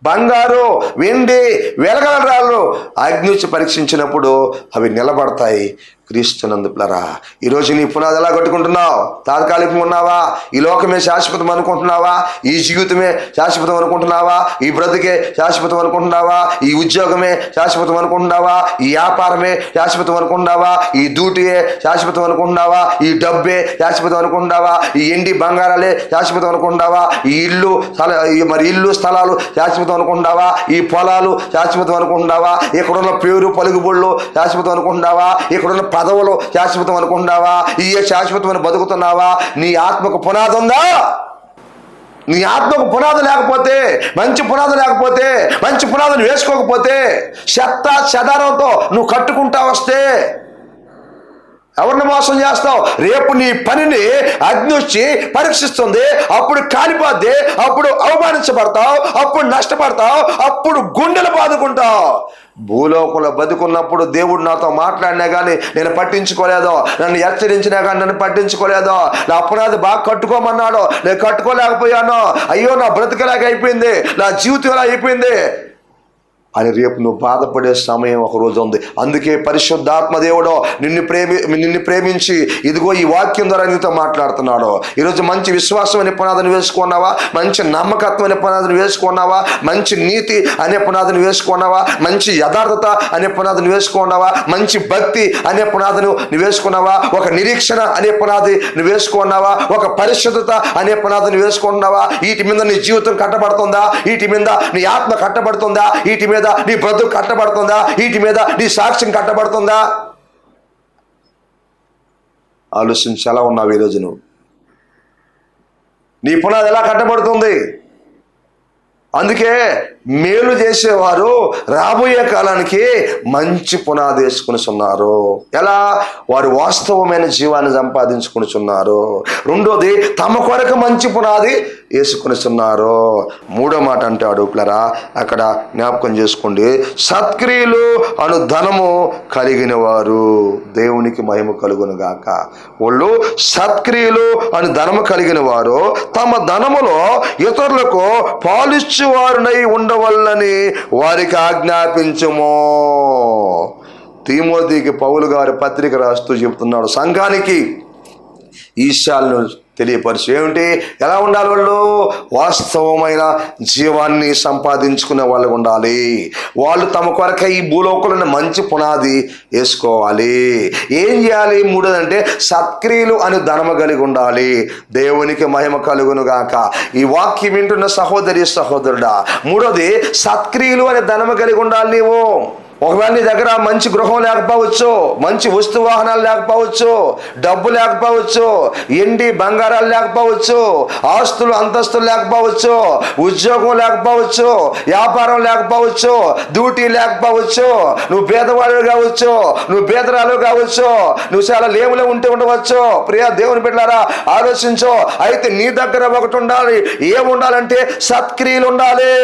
బంగారు వెండి వెలగల రాళ్ళు అగ్ని వచ్చి పరీక్షించినప్పుడు అవి నిలబడతాయి. క్రీస్తునందు పిల్లరా, ఈరోజు నీ పునాది ఎలా కట్టుకుంటున్నావు? తాత్కాలికంగా ఉన్నావా? ఈ లోకమే శాశ్వతం అనుకుంటున్నావా? ఈ జీవితమే శాశ్వతం అనుకుంటున్నావా? ఈ బ్రతుకే శాశ్వతం అనుకుంటున్నావా? ఈ ఉద్యోగమే శాశ్వతం అనుకుంటున్నావా? ఈ వ్యాపారమే శాశ్వతం అనుకుంటున్నావా? ఈ డ్యూటీయే శాశ్వతం అనుకుంటున్నావా? ఈ డబ్బే శాశ్వతం అనుకుంటున్నావా? ఈ ఎండి బంగారాలే శాశ్వతం అనుకుంటున్నావా? ఈ ఇల్లు స్థలాలు శాశ్వతం అనుకుంటున్నావా? ఈ పొలాలు శాశ్వతం అనుకుంటున్నావా? ఇక్కడున్న పేరు పలుకుబడులు శాశ్వతం అనుకుంటున్నావా? ఇక్కడున్న పదవులు శాశ్వతం అనుకుంటున్నావా? ఈ శాశ్వతమని బతుకుతున్నావా? నీ ఆత్మకు పునాది ఉందా? నీ ఆత్మకు పునాది లేకపోతే, మంచి పునాది లేకపోతే, మంచి పునాదిని వేసుకోకపోతే, చెదారంతో నువ్వు కట్టుకుంటా వస్తే ఎవరిని మోసం చేస్తావు? రేపు నీ పనిని అగ్ని వచ్చి పరీక్షిస్తుంది. అప్పుడు కాలిపోద్ది, అప్పుడు అవమానించబడతావు, అప్పుడు నష్టపడతావు, అప్పుడు గుండెలు బాదుకుంటావు. భూలోకంలో బతుకున్నప్పుడు దేవుడు నాతో మాట్లాడినా కానీ నేను పట్టించుకోలేదో, నన్ను హెచ్చరించినా కానీ నన్ను పట్టించుకోలేదో, నా పునాది బాగా కట్టుకోమన్నాడు, నేను కట్టుకోలేకపోయాను, అయ్యో నా బ్రతికలాగ అయిపోయింది, నా జీవితం ఎలా అయిపోయింది అని రేపు నువ్వు బాధపడే సమయం ఒక రోజు ఉంది. అందుకే పరిశుద్ధాత్మ దేవుడు నిన్ను ప్రేమించి ఇదిగో ఈ వాక్యం ద్వారా నీతో మాట్లాడుతున్నాడు. ఈరోజు మంచి విశ్వాసం అనే పునాదిని వేసుకున్నావా? మంచి నమ్మకత్వం అనే పునాదిని వేసుకున్నావా? మంచి నీతి అనే పునాదిని వేసుకున్నావా? మంచి యథార్థత అనే పునాదిని వేసుకున్నావా? మంచి భక్తి అనే పునాదిని నువ్వు వేసుకున్నావా? ఒక నిరీక్షణ అనే పునాది నువ్వు వేసుకున్నావా? ఒక పరిశుద్ధత అనే పునాదిని వేసుకుంటున్నావా? వీటి మీద నీ జీవితం కట్టబడుతుందా? వీటి మీద నీ ఆత్మ కట్టబడుతుందా? వీటి మీద నీ బ్రతుకు కట్టబడుతుందా? వీటి మీద నీ సాక్ష్యం కట్టబడుతుందా? ఆలోచించి ఎలా ఉన్నావు ఈరోజు నువ్వు? నీ పునాది ఎలా కట్టబడుతుంది? అందుకే మేలు చేసేవారు రాబోయే కాలానికి మంచి పునాది వేసుకునిస్తున్నారు. ఎలా? వారు వాస్తవమైన జీవాన్ని సంపాదించుకునిస్తున్నారు. రెండోది, తమ కొరకు మంచి పునాది వేసుకునిస్తున్నారు. మూడో మాట అంటాడు పిల్లరా, అక్కడ జ్ఞాపకం చేసుకోండి. సత్క్రియలు అను ధనము కలిగిన వారు, దేవునికి మహిమ కలుగును గాక. వాళ్ళు సత్క్రియలు అను ధనము కలిగిన వారు తమ ధనములో ఇతరులకు పాలిచ్చువారునై ఉండవల్లని వారికి ఆజ్ఞాపించుము. తిమోతికి పౌలు గారి పత్రిక రాస్తూ చెబుతున్నాడు, సంఘానికి ఈశాలను తెలియపరిచి ఏమిటి? ఎలా ఉండాలి? వాళ్ళు వాస్తవమైన జీవాన్ని సంపాదించుకునే వాళ్ళు ఉండాలి. వాళ్ళు తమ కొరకై ఈ భూలోకంలో మంచి పునాది వేసుకోవాలి. ఏం చేయాలి? మూడోదంటే సత్క్రియలు అని ధనము కలిగి ఉండాలి. దేవునికి మహిమ కలుగును గాక. ఈ వాక్యం వింటున్న సహోదరి సహోదరుడా, మూడోది సత్క్రియలు అనే ధనము కలిగి ఉండాలి. నీవు ఒకవేళ నీ దగ్గర మంచి గృహం లేకపోవచ్చు, మంచి వస్తు వాహనాలు లేకపోవచ్చు, డబ్బు లేకపోవచ్చు, ఎండి బంగారాలు లేకపోవచ్చు, ఆస్తులు అంతస్తులు లేకపోవచ్చు, ఉద్యోగం లేకపోవచ్చు, వ్యాపారం లేకపోవచ్చు, డ్యూటీ లేకపోవచ్చు, నువ్వు పేదవాడు కావచ్చు, నువ్వు పేదరాలు కావచ్చు, నువ్వు చాలా లేములో ఉంటే ఉండవచ్చు. ప్రియా దేవుని బిడ్డలారా, ఆలోచించు. అయితే నీ దగ్గర ఒకటి ఉండాలి. ఏముండాలంటే సత్క్రియలు ఉండాలి,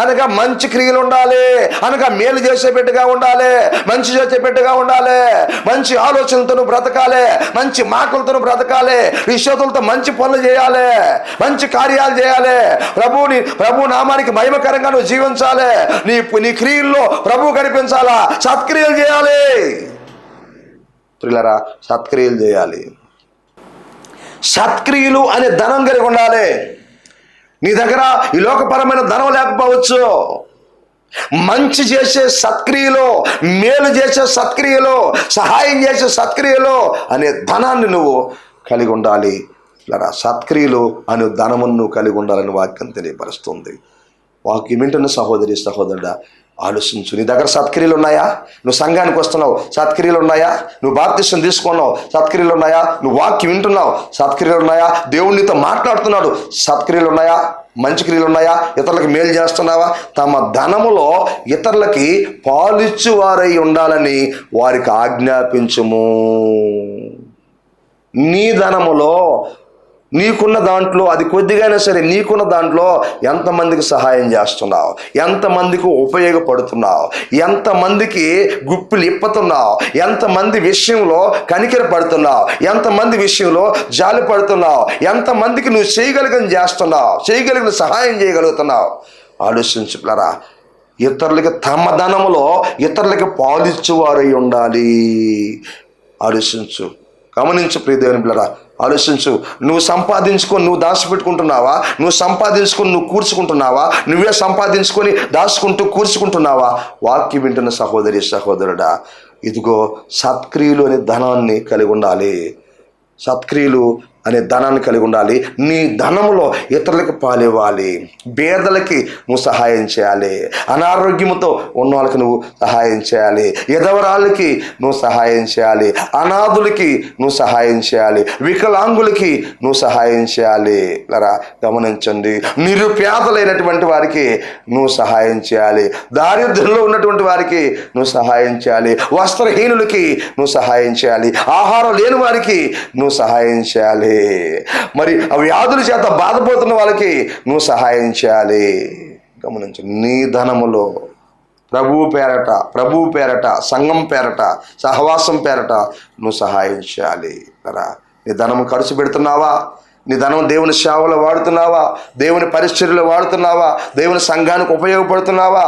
అనగా మంచి క్రియలు ఉండాలి, అనగా మేలు చేసే బిడ్డగా ఉండాలి, మంచి చేసే బిడ్డగా ఉండాలి, మంచి ఆలోచనలతో బ్రతకాలి, మంచి మాటలతో బ్రతకాలి, విషయాలతో మంచి పనులు చేయాలి, మంచి కార్యాలు చేయాలి, ప్రభు నామానికి మహిమకరంగా నువ్వు జీవించాలి, నీ క్రియల్లో ప్రభు కనిపించాలా, సత్క్రియలు చేయాలి. ప్రియులారా, సత్క్రియలు చేయాలి. సత్క్రియలు అనే ధనం కలిగి ఉండాలి. నీ దగ్గర ఈ లోకపరమైన ధనం లేకపోవచ్చు, మంచి చేసే సత్క్రియలో, మేలు చేసే సత్క్రియలో, సహాయం చేసే సత్క్రియలో అనే ధనాన్ని నువ్వు కలిగి ఉండాలి. ఇలా సత్క్రియలు అనే ధనమును నువ్వు కలిగి ఉండాలని వాక్యం తెలియపరుస్తుంది. వాక్యం వింటున్న సహోదరి సహోదరుడా, ఆలోచించు. నీ దగ్గర సత్క్రియలు ఉన్నాయా? నువ్వు సంఘానికి వస్తున్నావు, సత్క్రియలు ఉన్నాయా? నువ్వు బాప్తిసం తీసుకున్నావు, సత్క్రియలు ఉన్నాయా? నువ్వు వాక్యం వింటున్నావు, సత్క్రియలు ఉన్నాయా? దేవుడు నీతో మాట్లాడుతున్నాడు, సత్క్రియలు ఉన్నాయా? మంచి క్రియలు ఉన్నాయా? ఇతరులకు మేలు చేస్తున్నావా? తమ ధనములో ఇతరులకి పాలిచ్చు వారై ఉండాలని వారికి ఆజ్ఞాపించుము. నీ ధనములో, నీకున్న దాంట్లో, అది కొద్దిగైనా సరే, నీకున్న దాంట్లో ఎంతమందికి సహాయం చేస్తున్నావు, ఎంతమందికి ఉపయోగపడుతున్నావు, ఎంతమందికి గుప్పిలు ఇప్పుతున్నావు, ఎంతమంది విషయంలో కనికర పడుతున్నావు, ఎంతమంది విషయంలో జాలి పడుతున్నావు, ఎంతమందికి నువ్వు చేయగలిగిన చేస్తున్నావు, చేయగలిగిన సహాయం చేయగలుగుతున్నావు. ఆలోచించులారా, ఇతరులకి తమ ధనములో ఇతరులకి పాలిచ్చువారై ఉండాలి. ఆలోచించు, గమనించు ప్రియ దేవుని బిడ్డలారా, ఆలోచించు. నువ్వు సంపాదించుకొని నువ్వు దాచిపెట్టుకుంటున్నావా? నువ్వు సంపాదించుకొని నువ్వు కూర్చుకుంటున్నావా? నువ్వే సంపాదించుకొని దాచుకుంటూ కూర్చుకుంటున్నావా? వాక్యం వింటున్న సహోదరి సహోదరుడా, ఇదిగో సత్క్రియలు అనే ధనాన్ని కలిగి ఉండాలి. సత్క్రియలు అనే ధనాన్ని కలిగి ఉండాలి. నీ ధనములో ఇతరులకు పాలివ్వాలి, పేదలకి నువ్వు సహాయం చేయాలి, అనారోగ్యముతో ఉన్న వాళ్ళకి నువ్వు సహాయం చేయాలి, ఎదవరాళ్ళకి నువ్వు సహాయం చేయాలి, అనాథులకి నువ్వు సహాయం చేయాలి, వికలాంగులకి నువ్వు సహాయం చేయాలి. లరా గమనించండి, నిరుపేదలైనటువంటి వారికి నువ్వు సహాయం చేయాలి, దారిద్ర్యంలో ఉన్నటువంటి వారికి నువ్వు సహాయం చేయాలి, వస్త్రహీనులకి నువ్వు సహాయం చేయాలి, ఆహారం లేని వారికి నువ్వు సహాయం చేయాలి, మరి ఆ వ్యాధుల చేత బాధపోతున్న వాళ్ళకి నువ్వు సహాయం చేయాలి. గమనించు, నీ ధనములో ప్రభువు పేరట సంఘం పేరట సహవాసం పేరట నువ్వు సహాయం చేయాలి. కదా, నీ ధనము ఖర్చు పెడుతున్నావా? నీ ధనం దేవుని సేవలో వాడుతున్నావా? దేవుని పరిచర్యలో వాడుతున్నావా? దేవుని సంఘానికి ఉపయోగపడుతున్నావా?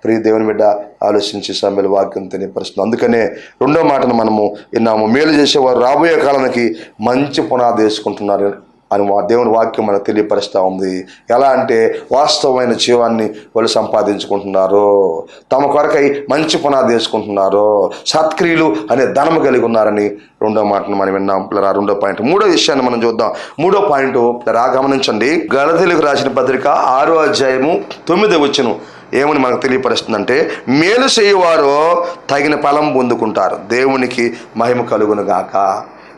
ప్రియ దేవుని బిడ్డ, ఆలోచించి సమయంలో వాక్యం తెలియపరుస్తుంది. అందుకనే రెండో మాటను మనము విన్నాము, మేలు చేసేవారు రాబోయే కాలానికి మంచి పునాది వేసుకుంటున్నారు అని దేవుని వాక్యం మనకు తెలియపరుస్తూ ఉంది. ఎలా అంటే, వాస్తవమైన జీవాన్ని వాళ్ళు సంపాదించుకుంటున్నారు, తమ కొరకై మంచి పునాది వేసుకుంటున్నారు, సత్క్రియలు అనే ధనము కలిగి ఉన్నారని రెండో మాటను మనం విన్నాం. పిల్లరా, రెండో పాయింట్. మూడో విషయాన్ని మనం చూద్దాం. మూడో పాయింట్ పిల్లరా, గమనించండి. గలతీయులకు రాసిన పత్రిక 6వ అధ్యాయము 9వ వచనం ఏమని మనకు తెలియపరుస్తుందంటే, మేలు చేయువారు తగిన ఫలం పొందుకుంటారు, దేవునికి మహిమ కలుగును గాక.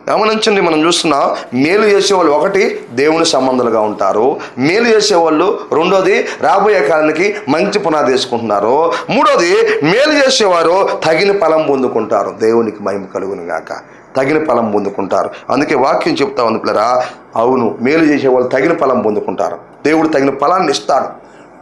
గమనించండి, మనం చూస్తున్నాం, మేలు చేసేవాళ్ళు ఒకటి దేవుని సంబంధాలుగా ఉంటారు, మేలు చేసేవాళ్ళు రెండోది రాబోయే కాలానికి మంచి పునాది వేసుకుంటున్నారు, మూడోది మేలు చేసేవారు తగిన ఫలం పొందుకుంటారు, దేవునికి మహిమ కలుగును గాక. తగిన ఫలం పొందుకుంటారు. అందుకే వాక్యం చెప్తా ఉంది పిల్లరా, అవును, మేలు చేసేవాళ్ళు తగిన ఫలం పొందుకుంటారు. దేవుడు తగిన ఫలాన్ని ఇస్తాడు,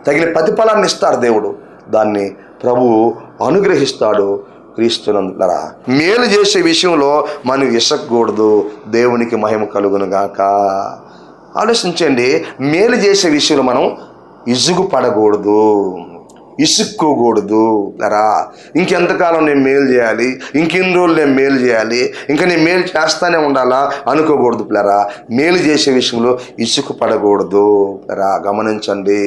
తగిన ప్రతిఫలాన్ని ఇస్తాడు దేవుడు. దాన్ని ప్రభువు అనుగ్రహిస్తాడు క్రీస్తునందులరా. మేలు చేసే విషయంలో మనం ఇసక్కూడదు, దేవునికి మహిమ కలుగును గాక. ఆలోచించండి, మేలు చేసే విషయంలో మనం ఇసుగు పడకూడదు, ఇసుక్కోకూడదు. లరా, ఇంకెంతకాలం నేను మేలు చేయాలి, ఇంకెన్ని రోజులు నేను మేలు చేయాలి, ఇంకా నేను మేలు చేస్తానే ఉండాలా అనుకోకూడదు. పిల్లరా, మేలు చేసే విషయంలో ఇసుకు పడకూడదు. పిల్లరా, గమనించండి,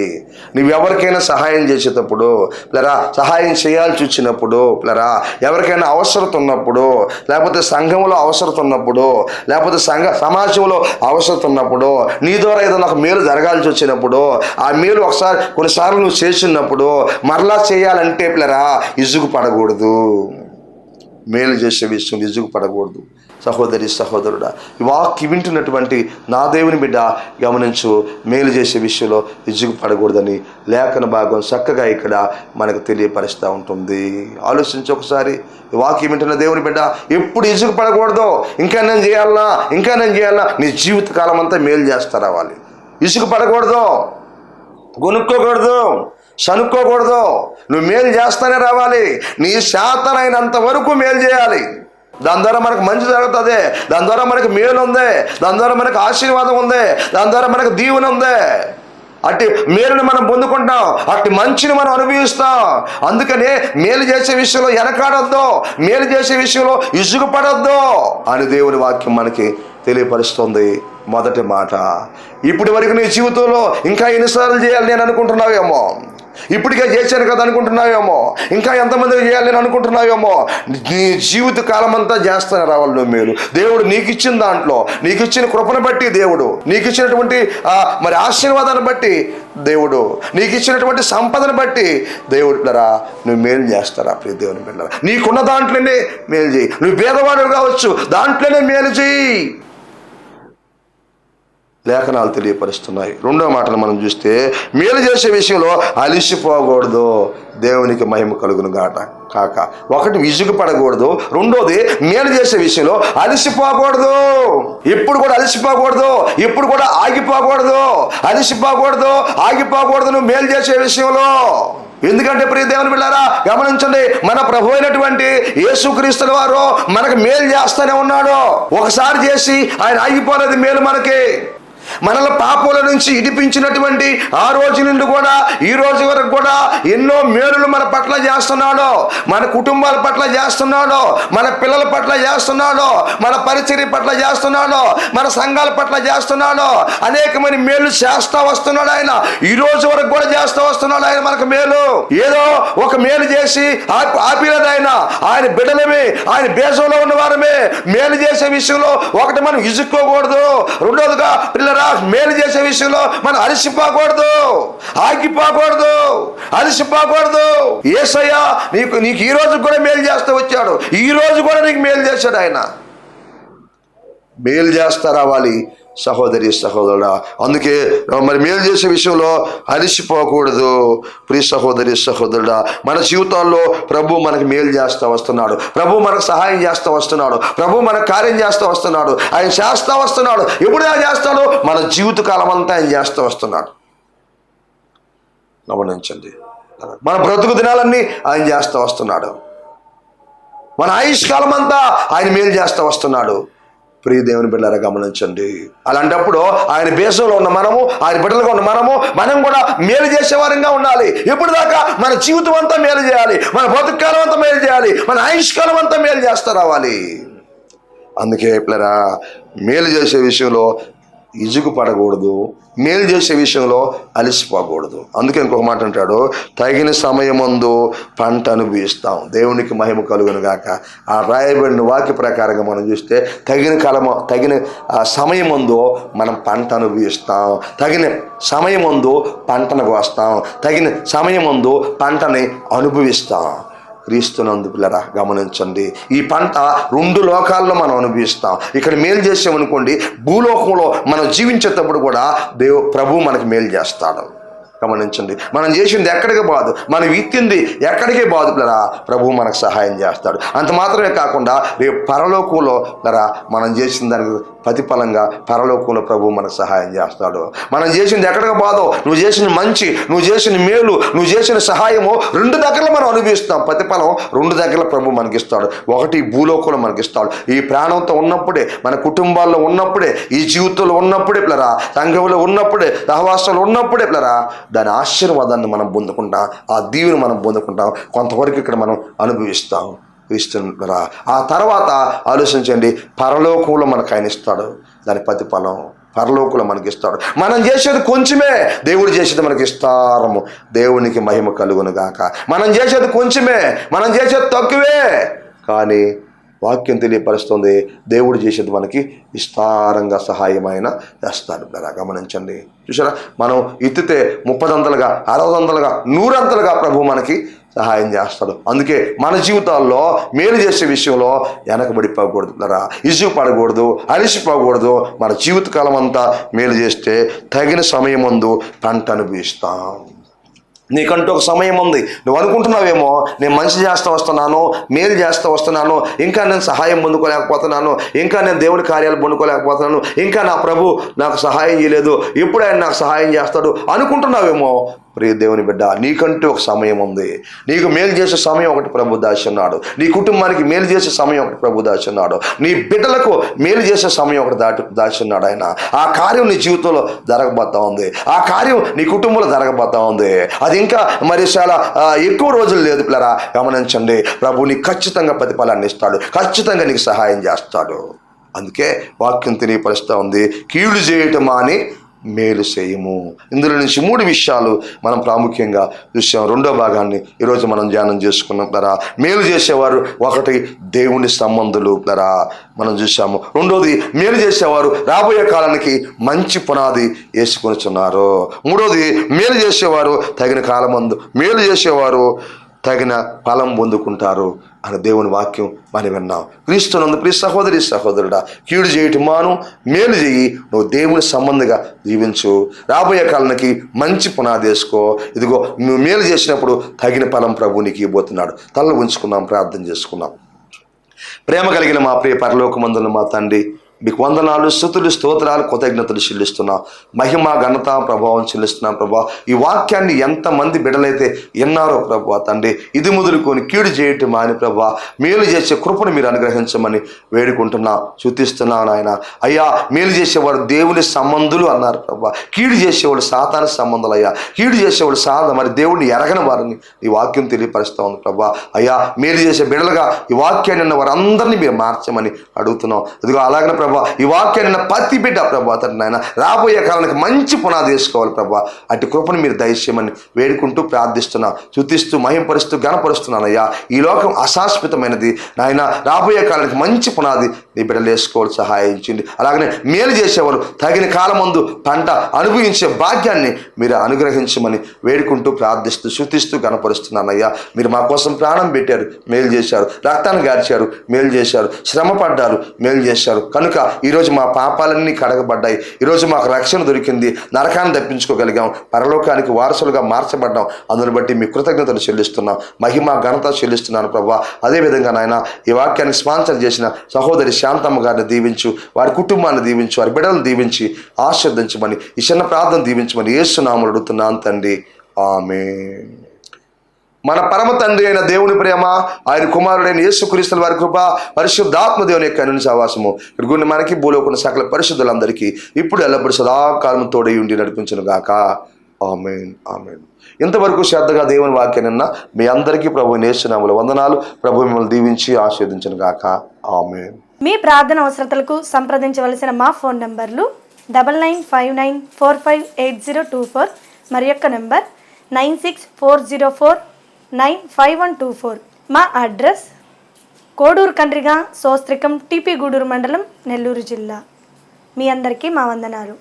నువ్వెవరికైనా సహాయం చేసేటప్పుడు, పిల్లరా, సహాయం చేయాల్సి వచ్చినప్పుడు, పిల్లరా, ఎవరికైనా అవసరత ఉన్నప్పుడు, లేకపోతే సంఘంలో అవసరత ఉన్నప్పుడు, లేకపోతే సమాజంలో అవసరత ఉన్నప్పుడు, నీ ద్వారా ఏదైనా ఒక మేలు జరగాల్సి వచ్చినప్పుడు, ఆ మేలు ఒకసారి కొన్నిసార్లు నువ్వు చేసినప్పుడు మరలా చేయాలంటే పిల్లరా ఇసుగు పడకూడదు. మేలు చేసే విషయం ఇసుగు పడకూడదు. సహోదరి సహోదరుడా, ఈ వాక్యం వింటున్నటువంటి నా దేవుని బిడ్డ గమనించు, మేలు చేసే విషయంలో ఇసుగు పడకూడదని లేఖన భాగం చక్కగా ఇక్కడ మనకు తెలియపరుస్తూ ఉంటుంది. ఆలోచించి ఒకసారి, ఈ వాక్యం వింటున్న దేవుని బిడ్డ ఎప్పుడు ఇసుగు పడకూడదు. ఇంకా నేను చేయాలన్నా నీ జీవితకాలం అంతా మేలు చేస్తా రావాలి. ఇసుగు పడకూడదు, కొనుక్కోకూడదు, సనుక్కోకూడదు. నువ్వు మేలు చేస్తానే రావాలి. నీ శాతనైనంత వరకు మేలు చేయాలి. దాని ద్వారా మనకు మంచి జరుగుతుంది, దాని ద్వారా మనకు మేలు ఉంది, దాని ద్వారా మనకు ఆశీర్వాదం ఉంది, దాని ద్వారా మనకు దీవెన ఉంది. అట్టి మేలుని మనం పొందుకుంటాం, అట్టి మంచిని మనం అనుభవిస్తాం. అందుకనే మేలు చేసే విషయంలో వెనకాడొద్దు, మేలు చేసే విషయంలో ఇసుగు పడొద్దు అని దేవుని వాక్యం మనకి తెలియపరుస్తుంది. మొదటి మాట, ఇప్పటి వరకు నీ జీవితంలో ఇంకా ఎన్నిసార్లు చేయాలి నేను అనుకుంటున్నావేమో, ఇప్పటికే చేశాను కదా అనుకుంటున్నావేమో, ఇంకా ఎంతమందికి చేయాలి నేను అనుకుంటున్నావేమో. నీ జీవిత కాలం అంతా చేస్తానే రావాలి నువ్వు మేలు. దేవుడు నీకు ఇచ్చిన దాంట్లో, నీకు ఇచ్చిన కృపను బట్టి, దేవుడు నీకు ఇచ్చినటువంటి మరి ఆశీర్వాదాన్ని బట్టి, దేవుడు నీకు ఇచ్చినటువంటి సంపదను బట్టి దేవుడు పిల్లరా నువ్వు మేలు చేస్తారా ప్రియ దేవుని పిల్లరా. నీకున్న దాంట్లోనే మేలు చేయి. నువ్వు పేదవాడు కావచ్చు, దాంట్లోనే మేలు చేయి. లేఖనాలు తెలియపరుస్తున్నాయి. రెండో మాటలు మనం చూస్తే, మేలు చేసే విషయంలో అలిసిపోకూడదు, దేవునికి మహిమ కలుగును కాక. ఒకటి విసుగు పడకూడదు, రెండోది మేలు చేసే విషయంలో అలిసిపోకూడదు. ఎప్పుడు కూడా అలిసిపోకూడదు, ఎప్పుడు కూడా ఆగిపోకూడదు. ఆగిపోకూడదు నువ్వు మేలు చేసే విషయంలో. ఎందుకంటే ప్రియ దేవుని బిడ్డలారా గమనించండి, మన ప్రభు అయినటువంటి యేసుక్రీస్తుల వారు మనకు మేలు చేస్తూనే ఉన్నాడు. ఒకసారి చేసి ఆయన ఆగిపోలేదు మేలు మనకి. మనల పాపల నుంచి ఇడిపించినటువంటి ఆ రోజు నుండి కూడా ఈ రోజు వరకు కూడా ఎన్నో మేలులు మన పట్ల చేస్తున్నాడు, మన కుటుంబాల పట్ల చేస్తున్నాడు, మన పిల్లల పట్ల చేస్తున్నాడు, మన పరిచర్య పట్ల చేస్తున్నాడు, మన సంఘాల పట్ల చేస్తున్నాడు. అనేకమైన మేలు చేస్తా వస్తున్నాడు ఆయన. ఈ రోజు వరకు కూడా చేస్తా వస్తున్నాడు ఆయన మనకు మేలు. ఏదో ఒక మేలు చేసి ఆపిలేదు ఆయన బిడ్డలమే, ఆయన దేశంలో ఉన్న వారమే. మేలు చేసే విషయంలో ఒకటి మనం ఇసుక్కోకూడదు, రెండోదిగా పిల్లరా మేలు చేసే విషయంలో మనం అలసిపోకూడదు, ఆగిపోకూడదు, అలసిపోకూడదు. యేసయ్య నీకు ఈ రోజు కూడా మేలు చేస్తూ వచ్చాడు, ఈ రోజు కూడా నీకు మేలు చేశాడు ఆయన. మేలు చేస్తా రావాలి సహోదరి సహోదరుడా. అందుకే మరి మేలు చేసే విషయంలో అలసిపోకూడదు. ప్రియ సహోదరి సహోదరుడా, మన జీవితాల్లో ప్రభు మనకు మేలు చేస్తూ వస్తున్నాడు, ప్రభు మనకు సహాయం చేస్తూ వస్తున్నాడు, ప్రభు మనకు కార్యం చేస్తూ వస్తున్నాడు. ఆయన చేస్తూ వస్తున్నాడు. ఎప్పుడు ఆయన చేస్తాడు? మన జీవితకాలం అంతా ఆయన చేస్తూ వస్తున్నాడు. గమనించండి, మన బ్రతుకు దినాలన్నీ ఆయన చేస్తూ వస్తున్నాడు. మన ఆయుష్కాలం అంతా ఆయన మేలు చేస్తూ వస్తున్నాడు. ప్రియ దేవుని బిడ్డలారా గమనించండి. అలాంటప్పుడు ఆయన దేశంలో ఉన్న మనము, ఆయన బిడ్డలుగా ఉన్న మనం కూడా మేలు చేసేవారంగా ఉండాలి. ఎప్పుడు దాకా మన జీవితం అంతా మేలు చేయాలి, మన బతుకాలం అంతా మేలు చేయాలి, మన ఆయుష్కాలం అంతా మేలు చేస్తా రావాలి. అందుకే పిల్లరా మేలు చేసే విషయంలో ఇజుగు పడకూడదు, మేలు చేసే విషయంలో అలసిపోకూడదు. అందుకే ఇంకొక మాట అంటాడు, తగిన సమయమందు పంట అనుభవిస్తాం. దేవునికి మహిమ కలుగును గాక. ఆ రాయబడిన వాక్య ప్రకారంగా మనం చూస్తే తగిన సమయమందు మనం పంట అనుభవిస్తాం, తగిన సమయమందు పంటను కోస్తాం, తగిన సమయమందు పంటని అనుభవిస్తాం. క్రీస్తునందు పిల్లరా గమనించండి, ఈ పంట రెండు లోకాల్లో మనం అనుభవిస్తాం. ఇక్కడ మేలు చేసామనుకోండి, భూలోకంలో మనం జీవించేటప్పుడు కూడా ప్రభు మనకి మేలు చేస్తాడు. గమనించండి, మనం చేసింది ఎక్కడికి బాదు, మనం ఇత్తింది ఎక్కడికి బాదు పిల్లరా, ప్రభు మనకు సహాయం చేస్తాడు. అంత మాత్రమే కాకుండా రేపు పరలోకంలో పిల్లరా మనం చేసిన దానికి ప్రతిఫలంగా పరలోకంలో ప్రభు మనకు సహాయం చేస్తాడు. మనం చేసింది ఎక్కడికి బాదో, నువ్వు చేసిన మంచి, నువ్వు చేసిన మేలు, నువ్వు చేసిన సహాయము రెండు దగ్గరలో మనం అనుభవిస్తాం. ప్రతిఫలం రెండు దగ్గరలో ప్రభు మనకిస్తాడు. ఒకటి భూలోకంలో మనకిస్తాడు, ఈ ప్రాణంతో ఉన్నప్పుడే, మన కుటుంబాల్లో ఉన్నప్పుడే, ఈ జీవితంలో ఉన్నప్పుడే పిల్లరా, సంఘంలో ఉన్నప్పుడే, సహవాసాలు ఉన్నప్పుడే పిల్లరా దాని ఆశీర్వాదాన్ని మనం పొందుకుంటాం, ఆ దీవెని మనం పొందుకుంటాం. కొంతవరకు ఇక్కడ మనం అనుభవిస్తాం. క్రీస్తురా ఆ తర్వాత ఆలోచించండి, పరలోకంలో మనకు ఆయన ఇస్తాడు దాని ప్రతిఫలం, పరలోకంలో మనకి ఇస్తాడు. మనం చేసేది కొంచెమే, దేవుడు చేసేది మనకి ఇస్తారము. దేవునికి మహిమ కలుగును గాక. మనం చేసేది కొంచెమే, మనం చేసేది తక్కువే, కానీ వాక్యం తెలియపరుస్తుంది. దేవుడు చేసేది మనకి విస్తారంగా సహాయమైన చేస్తాడు. గమనించండి. చూసారా, మనం ఎత్తితే 30 60 100 ప్రభు మనకి సహాయం చేస్తాడు. అందుకే మన జీవితాల్లో మేలు చేసే విషయంలో వెనకబడిపోకూడదు, ఇసుగు పడకూడదు, అలిసిపోకూడదు. మన జీవితకాలం అంతా మేలు చేస్తే తగిన సమయం ముందు పంట అనుభవిస్తాం. నీకంటూ ఒక సమయం ఉంది. నువ్వు అనుకుంటున్నావేమో నేను మంచి చేస్తూ వస్తున్నాను, మేలు చేస్తూ వస్తున్నాను, ఇంకా నేను సహాయం పొందుకోలేకపోతున్నాను, ఇంకా నేను దేవుడి కార్యాలు పొందుకోలేకపోతున్నాను, ఇంకా నా ప్రభు నాకు సహాయం చేయలేదు, ఎప్పుడు ఆయన నాకు సహాయం చేస్తాడు అనుకుంటున్నావేమో. ప్రియ దేవుని బిడ్డ, నీకంటూ ఒక సమయం ఉంది. నీకు మేలు చేసే సమయం ఒకటి ప్రభు దాచి ఉన్నాడు. నీ కుటుంబానికి మేలు చేసే సమయం ఒకటి ప్రభు దాచి ఉన్నాడు. నీ బిడ్డలకు మేలు చేసే సమయం ఒకటి దాచి ఉన్నాడు ఆయన. ఆ కార్యం నీ జీవితంలో జరగబోతా ఉంది. ఆ కార్యం నీ కుటుంబంలో జరగబోతా ఉంది. అది ఇంకా మరి చాలా ఎక్కువ రోజులు లేదు పిల్లరా. గమనించండి, ప్రభు నీకు ఖచ్చితంగా ప్రతిఫలాన్ని ఇస్తాడు, ఖచ్చితంగా నీకు సహాయం చేస్తాడు. అందుకే వాక్యం తెలియపరుస్తూ ఉంది, కీడు చేయటం అని మేలు చేయము. ఇందులో నుంచి 3 విషయాలు మనం ప్రాముఖ్యంగా చూసాం. 2వ భాగాన్ని ఈరోజు మనం ధ్యానం చేసుకున్నాం కదా. మేలు చేసేవారు 1 దేవుని సంబంధులు కదా మనం చూసాము. 2వది మేలు చేసేవారు రాబోయే కాలానికి మంచి పునాది వేసుకొనిచున్నారు. 3వది మేలు చేసేవారు తగిన కాలమందు మేలు చేసేవారు తగిన ఫలం పొందుకుంటారు అని దేవుని వాక్యం మనం విన్నాం. క్రీస్తునందు ప్రియ సహోదరి సహోదరుడా, కీడు చేయటం మాను, మేలు చేయి. నువ్వు దేవుని సంబంధిగా జీవించు. రాబోయే కాలానికి మంచి పునాది వేసుకో. ఇదిగో నువ్వు మేలు చేసినప్పుడు తగిన ఫలం ప్రభు నీకు ఇవ్వబోతున్నాడు. తలలో ఉంచుకున్నాం, ప్రార్థన చేసుకున్నాం. ప్రేమ కలిగిన మా ప్రియ పరలోకమందున మా తండ్రి, మీకు వందనాలు, స్తుతులు, స్తోత్రాలు, కృతజ్ఞతలు చెల్లిస్తున్నా. మహిమ, ఘనత, ప్రభావం చెల్లిస్తున్నాం ప్రభా. ఈ వాక్యాన్ని ఎంతమంది బిడ్డలైతే విన్నారో ప్రభా తండ్రి, ఇది మొదలుకొని కీడు చేయటం మాని ప్రభా మేలు చేసే కృపను మీరు అనుగ్రహించమని వేడుకుంటున్నా, శుతిస్తున్నాను ఆయన. అయ్యా, మేలు చేసేవాడు దేవుని సంబంధులు అన్నారు ప్రభా. కీడు చేసేవాడు సాతాను సంబంధాలు అయ్యా. కీడు చేసేవాడు మరి దేవుడిని ఎరగని వారిని ఈ వాక్యం తెలియపరుస్తూ ఉంది ప్రభా. అయ్యా, మేలు చేసే బిడ్డలుగా ఈ వాక్యాన్ని ఉన్న వారందరినీ మీరు మార్చమని అడుగుతున్నాం. ఇదిగో అలాగనే ప్రభా ఈ వాక్యాన్ని ప్రతి బిడ్డ ప్రభా నాయన రాబోయే కాలానికి మంచి పునాది వేసుకోవాలి ప్రభా. అటు కృపను మీరు దయచేయమని వేడుకుంటూ ప్రార్థిస్తున్నా, స్తుతిస్తూ, మహింపరుస్తూ, ఘనపరుస్తున్నాను. అయ్యా, ఈ లోకం అశాశ్వతమైనది నాయన. రాబోయే కాలానికి మంచి పునాది నీ బిడ్డలు వేసుకోవాలి, సహాయించండి. అలాగనే మేలు చేసేవారు తగిన కాలం ముందు పంట అనుభవించే భాగ్యాన్ని మీరు అనుగ్రహించమని వేడుకుంటూ ప్రార్థిస్తూ, స్తుతిస్తూ, ఘనపరుస్తున్నాను. అయ్యా, మీరు మా కోసం ప్రాణం పెట్టారు, మేలు చేశారు, రక్తాన్ని గార్చారు, మేలు చేశారు, శ్రమ పడ్డారు, మేలు చేశారు. కనుక ఈరోజు మా పాపాలన్నీ కడగబడ్డాయి. ఈరోజు మాకు రక్షణ దొరికింది, నరకాన్ని తప్పించుకోగలిగాం, పరలోకానికి వారసులుగా మార్చబడ్డాం. అందుని బట్టి మీ కృతజ్ఞతలు చెల్లిస్తున్నాం, మహిమ, ఘనత చెల్లిస్తున్నాను ప్రభా. అదేవిధంగా నాయన ఈ వాక్యాన్ని స్పాన్సర్ చేసిన సహోదరి శాంతమ్మ గారిని దీవించు, వారి కుటుంబాన్ని దీవించు, వారి బిడ్డలను దీవించి ఆశీర్వదించమని, ఈ చిన్న ప్రార్థన దీవించమని యేసు నామములో అడుగుతున్నాను తండ్రి, ఆమేన్. మన పరమ తండ్రి అయిన దేవుని ప్రేమ, ఆయన కుమారుడైన యేసుక్రీస్తుల వారి కృప, పరిశుద్ధాత్మ దేవుని యొక్క అన్యోన్య సహవాసము ఇరుగుండి మనకి భూలోకున్న సకల పరిశుద్ధులందరికీ ఇప్పుడు ఎల్లప్పుడూ సదాకాలం తోడై ఉండి నడిపించును గాక. ఆమేన్, ఆమేన్. ఇంతవరకు శ్రద్ధగా దేవుని వాక్యాన్ని మీ అందరికీ ప్రభు యేసు నామములో వందనాలు. ప్రభు మిమ్మల్ని దీవించి ఆశీర్వదించును గాక. ఆమేన్. మీ ప్రార్థన అవసరతలకు సంప్రదించవలసిన మా ఫోన్ నంబర్లు 9959458024 మరి యొక్క నంబర్ 9640495124. మా అడ్రస్ కోడూరు కండ్రిగా సోస్త్రికం టిపి గూడూరు మండలం నెల్లూరు జిల్లా. మీ అందరికీ మా వందనాలు.